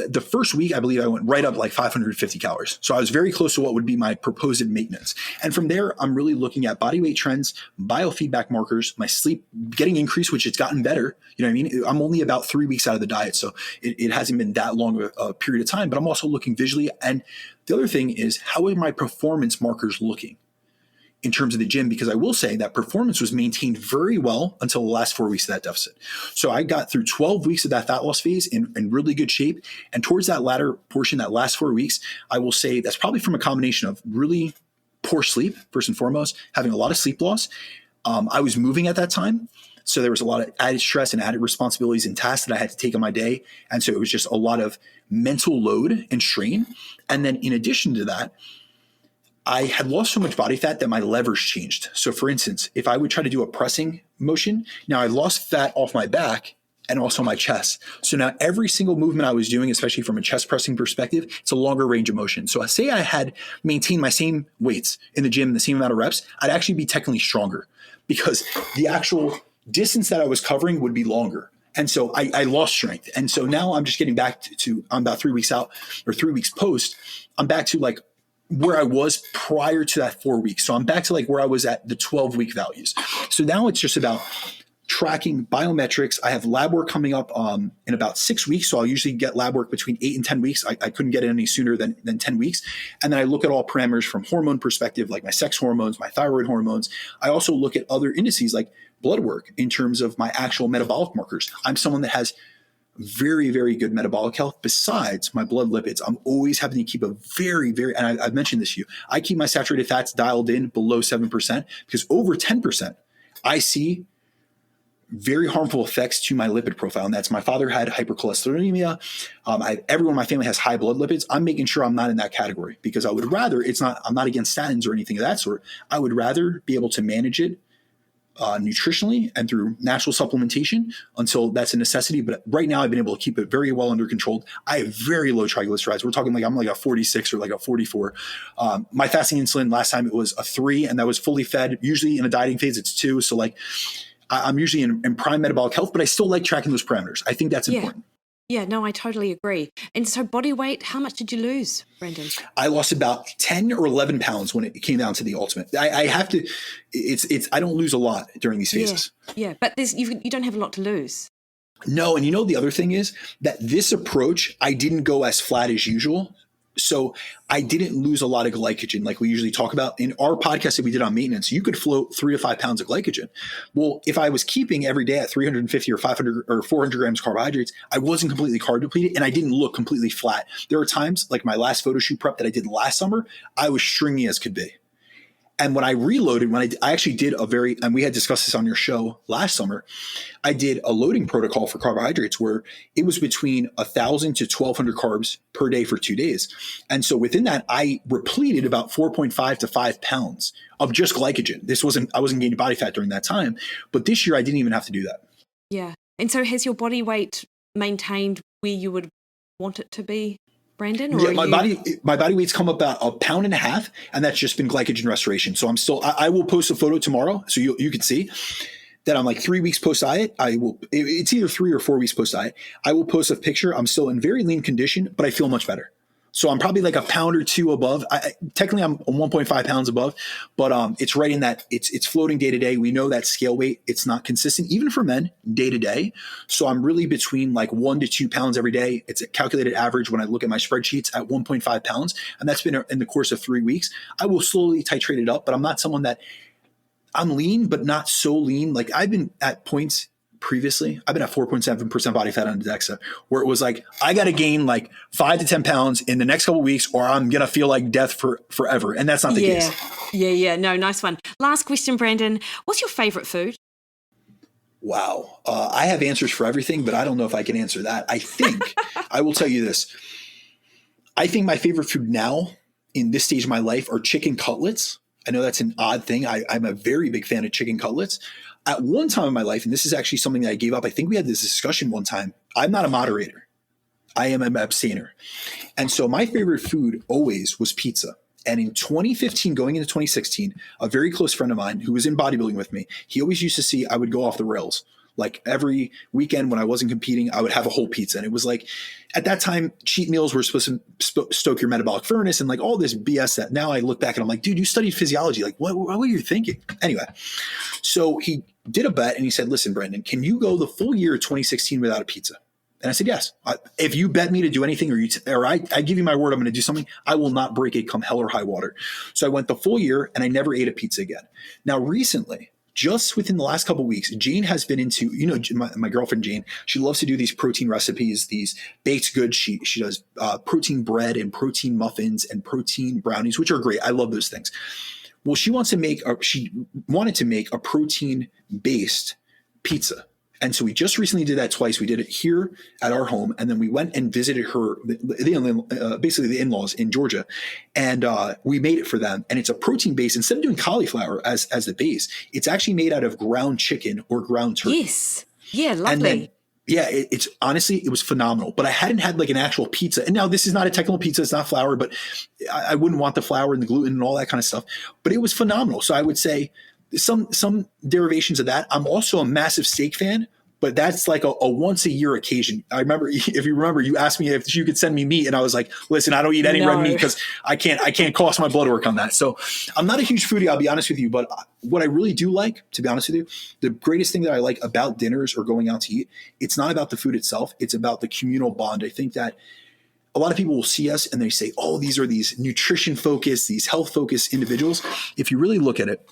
The first week, I believe I went right up like 550 calories. So I was very close to what would be my proposed maintenance. And from there, I'm really looking at body weight trends, biofeedback markers, my sleep getting increased, which it's gotten better. You know what I mean? I'm only about 3 weeks out of the diet. So it hasn't been that long of a period of time, but I'm also looking visually. And the other thing is, how are my performance markers looking in terms of the gym? Because I will say that performance was maintained very well until the last 4 weeks of that deficit. So I got through 12 weeks of that fat loss phase in really good shape. And towards that latter portion, that last 4 weeks, I will say that's probably from a combination of really poor sleep, first and foremost, having a lot of sleep loss. I was moving at that time. So there was a lot of added stress and added responsibilities and tasks that I had to take on my day. And so it was just a lot of mental load and strain. And then in addition to that, I had lost so much body fat that my levers changed. So for instance, if I would try to do a pressing motion, now I lost fat off my back and also my chest. So now every single movement I was doing, especially from a chest pressing perspective, it's a longer range of motion. So I say I had maintained my same weights in the gym, the same amount of reps, I'd actually be technically stronger because the actual distance that I was covering would be longer. And so I lost strength. And so now I'm just getting back to I'm about 3 weeks out or 3 weeks post. I'm back to like where I was prior to that 4 weeks. So I'm back to like where I was at the 12-week values. So now it's just about tracking biometrics. I have lab work coming up in about 6 weeks. So I'll usually get lab work between 8 and 10 weeks. I couldn't get it any sooner than 10 weeks. And then I look at all parameters from hormone perspective, like my sex hormones, my thyroid hormones. I also look at other indices like blood work in terms of my actual metabolic markers. I'm someone that has very, very good metabolic health besides my blood lipids. I'm always having to keep a and I've mentioned this to you, I keep my saturated fats dialed in below 7% because over 10%, I see very harmful effects to my lipid profile. And that's my father had hypercholesterolemia. Everyone in my family has high blood lipids. I'm making sure I'm not in that category because I would rather, I'm not against statins or anything of that sort. I would rather be able to manage it nutritionally and through natural supplementation until that's a necessity. But right now I've been able to keep it very well under control. I have very low triglycerides. We're talking like I'm like a 46 or like a 44. My fasting insulin last time it was a 3 and that was fully fed. Usually in a dieting phase it's 2. So like I'm usually in prime metabolic health, but I still like tracking those parameters. I think that's important. Yeah, no, I totally agree. And so body weight, how much did you lose, Brandon? I lost about 10 or 11 pounds when it came down to the ultimate. I have to, I don't lose a lot during these phases. Yeah, but you don't have a lot to lose. No, and the other thing is that this approach, I didn't go as flat as usual. So I didn't lose a lot of glycogen like we usually talk about. In our podcast that we did on maintenance, you could float 3 to 5 pounds of glycogen. Well, if I was keeping every day at 350 or 500 or 400 grams carbohydrates, I wasn't completely carb depleted and I didn't look completely flat. There were times like my last photo shoot prep that I did last summer, I was stringy as could be. And when I reloaded, I actually did and we had discussed this on your show last summer, I did a loading protocol for carbohydrates where it was between 1,000 to 1,200 carbs per day for 2 days. And so within that, I repleted about 4.5 to 5 pounds of just glycogen. I wasn't gaining body fat during that time, but this year I didn't even have to do that. Yeah. And so has your body weight maintained where you would want it to be, Brandon? Or my body weight's come up about 1.5 pounds, and that's just been glycogen restoration. So I will post a photo tomorrow so you can see that I'm like 3 weeks post diet. It's either 3 or 4 weeks post diet. I will post a picture. I'm still in very lean condition, but I feel much better. So I'm probably like 1 pound or 2 above. Technically I'm 1.5 pounds above, but it's right in that it's floating day to day. We know that scale weight, it's not consistent even for men day to day. So I'm really between like 1 to 2 pounds every day. It's a calculated average when I look at my spreadsheets at 1.5 pounds. And that's been in the course of 3 weeks. I will slowly titrate it up, but I'm not someone that I'm lean, but not so lean. Like I've been at points previously, I've been at 4.7% body fat on DEXA, where it was like, I got to gain like 5 to 10 pounds in the next couple of weeks, or I'm going to feel like death forever. And that's not the case. Yeah. No, nice one. Last question, Brandon. What's your favorite food? Wow. I have answers for everything, but I don't know if I can answer that. I think I will tell you this. I think my favorite food now in this stage of my life are chicken cutlets. I know that's an odd thing. I'm a very big fan of chicken cutlets. At one time in my life, and this is actually something that I gave up, I think we had this discussion one time. I'm not a moderator. I am an abstainer. And so my favorite food always was pizza. And in 2015, going into 2016, a very close friend of mine who was in bodybuilding with me, he always used to see I would go off the rails. Like every weekend when I wasn't competing, I would have a whole pizza. And it was like, at that time, cheat meals were supposed to stoke your metabolic furnace and like all this BS that now I look back and I'm like, dude, you studied physiology. Like, what were you thinking? Anyway, so he did a bet and he said, listen, Brandon, can you go the full year of 2016 without a pizza? And I said, yes. If you bet me to do anything or I give you my word I'm going to do something, I will not break it come hell or high water. So I went the full year and I never ate a pizza again. Now, recently, just within the last couple of weeks, Jane has been into, my girlfriend Jane, she loves to do these protein recipes, these baked goods. She does protein bread and protein muffins and protein brownies, which are great. I love those things. Well, she wanted to make a protein-based pizza. And so we just recently did that twice. We did it here at our home, and then we went and visited her, basically the in-laws in Georgia, and we made it for them. And it's a protein base. Instead of doing cauliflower as the base, it's actually made out of ground chicken or ground turkey. Yes. Yeah, lovely. And then, it's honestly, it was phenomenal. But I hadn't had like an actual pizza. And now this is not a technical pizza. It's not flour, but I wouldn't want the flour and the gluten and all that kind of stuff. But it was phenomenal. So I would say some derivations of that. I'm also a massive steak fan. but that's like a once a year occasion. I remember, if you remember, you asked me if you could send me meat, and I was like, listen, I don't eat any red meat because I can't cost my blood work on that. So I'm not a huge foodie, I'll be honest with you, but what I really do like, to be honest with you, the greatest thing that I like about dinners or going out to eat, it's not about the food itself. It's about the communal bond. I think that a lot of people will see us and they say, oh, these are these nutrition focused, these health focused individuals. If you really look at it,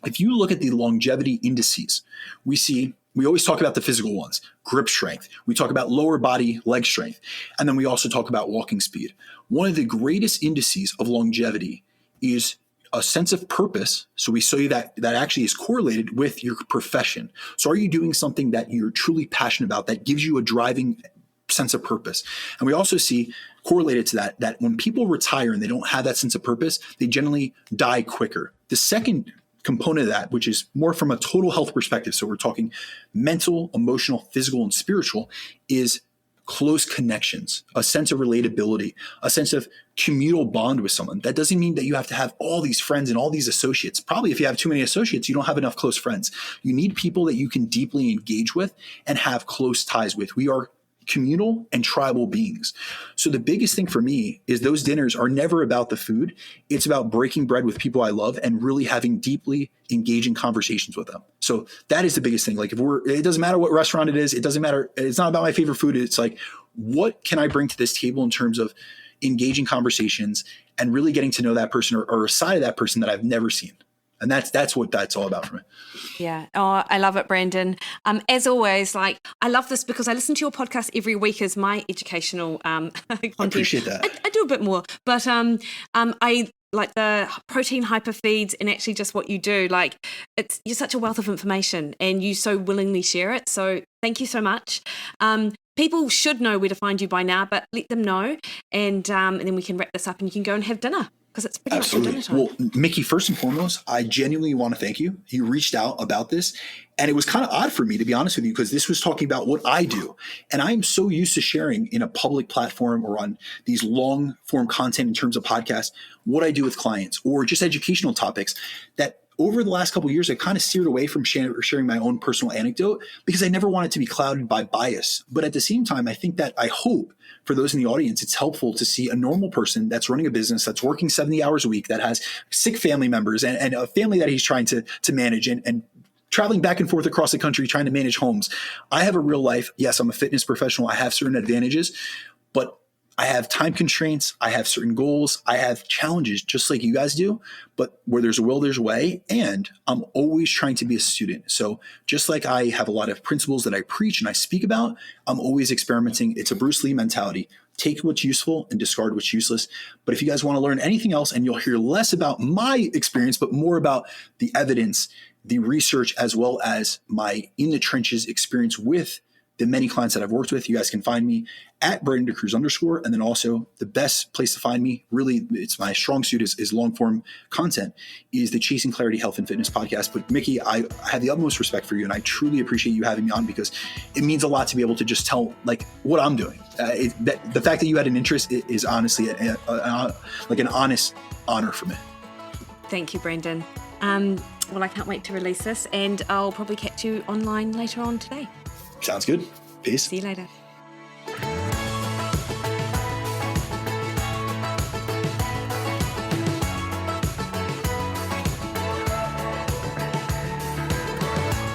if you look at the longevity indices, we always talk about the physical ones, grip strength. We talk about lower body leg strength. And then we also talk about walking speed. One of the greatest indices of longevity is a sense of purpose. So we show you that actually is correlated with your profession. So are you doing something that you're truly passionate about that gives you a driving sense of purpose? And we also see correlated to that when people retire and they don't have that sense of purpose, they generally die quicker. The second component of that, which is more from a total health perspective, so we're talking mental, emotional, physical, and spiritual, is close connections, a sense of relatability, a sense of communal bond with someone. That doesn't mean that you have to have all these friends and all these associates. Probably if you have too many associates, you don't have enough close friends. You need people that you can deeply engage with and have close ties with. We are communal and tribal beings. So the biggest thing for me is those dinners are never about the food. It's about breaking bread with people I love and really having deeply engaging conversations with them. So that is the biggest thing. Like it doesn't matter what restaurant it is. It doesn't matter. It's not about my favorite food. It's like, what can I bring to this table in terms of engaging conversations and really getting to know that person or a side of that person that I've never seen. And that's what that's all about for me. Yeah. Oh, I love it, Brandon. As always, I love this because I listen to your podcast every week as my educational content. I appreciate that. I do a bit more, but I like the protein hyper feeds and actually just what you do. You're such a wealth of information and you so willingly share it. So thank you so much. People should know where to find you by now, but let them know. And then we can wrap this up and you can go and have dinner. Because it's pretty Absolutely. much dinner time. Well, Mikki, first and foremost, I genuinely want to thank you. You reached out about this, and it was kind of odd for me, to be honest with you, because this was talking about what I do. And I am so used to sharing in a public platform or on these long form content in terms of podcasts, what I do with clients or just educational topics, that over the last couple of years, I kind of steered away from sharing my own personal anecdote because I never wanted to be clouded by bias. But at the same time, I hope for those in the audience, it's helpful to see a normal person that's running a business, that's working 70 hours a week, that has sick family members and a family that he's trying to manage and traveling back and forth across the country, trying to manage homes. I have a real life. Yes, I'm a fitness professional. I have certain advantages, but I have time constraints. I have certain goals. I have challenges just like you guys do, but where there's a will, there's a way. And I'm always trying to be a student. So just like I have a lot of principles that I preach and I speak about, I'm always experimenting. It's a Bruce Lee mentality. Take what's useful and discard what's useless. But if you guys want to learn anything else, and you'll hear less about my experience, but more about the evidence, the research, as well as my in the trenches experience with the many clients that I've worked with, you guys can find me at Brandon DaCruz _. And then also the best place to find me, really, it's my strong suit is long form content, is the Chasing Clarity Health and Fitness podcast. But Mikki, I have the utmost respect for you, and I truly appreciate you having me on because it means a lot to be able to just tell what I'm doing. The fact that you had an interest is honestly an honest honor for me. Thank you, Brandon. Well, I can't wait to release this, and I'll probably catch you online later on today. Sounds good. Peace. See you later.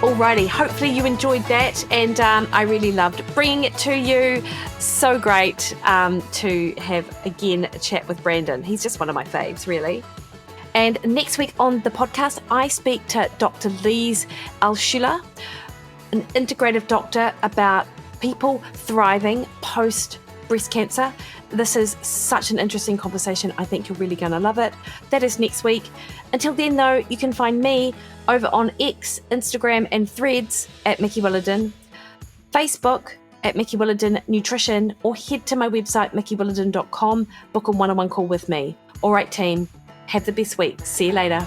Alrighty, hopefully you enjoyed that, and I really loved bringing it to you. So great to have again a chat with Brandon. He's just one of my faves, really. And next week on the podcast, I speak to Dr. Lise Alschuler, an integrative doctor, about people thriving post breast cancer. This is such an interesting conversation. I think you're really going to love it. That is next week. Until then, though, you can find me over on X, Instagram, and Threads at Mikki Williden, Facebook at Mikki Williden Nutrition, or head to my website, mikkiwilliden.com, book a one-on-one call with me. All right, team, have the best week. See you later.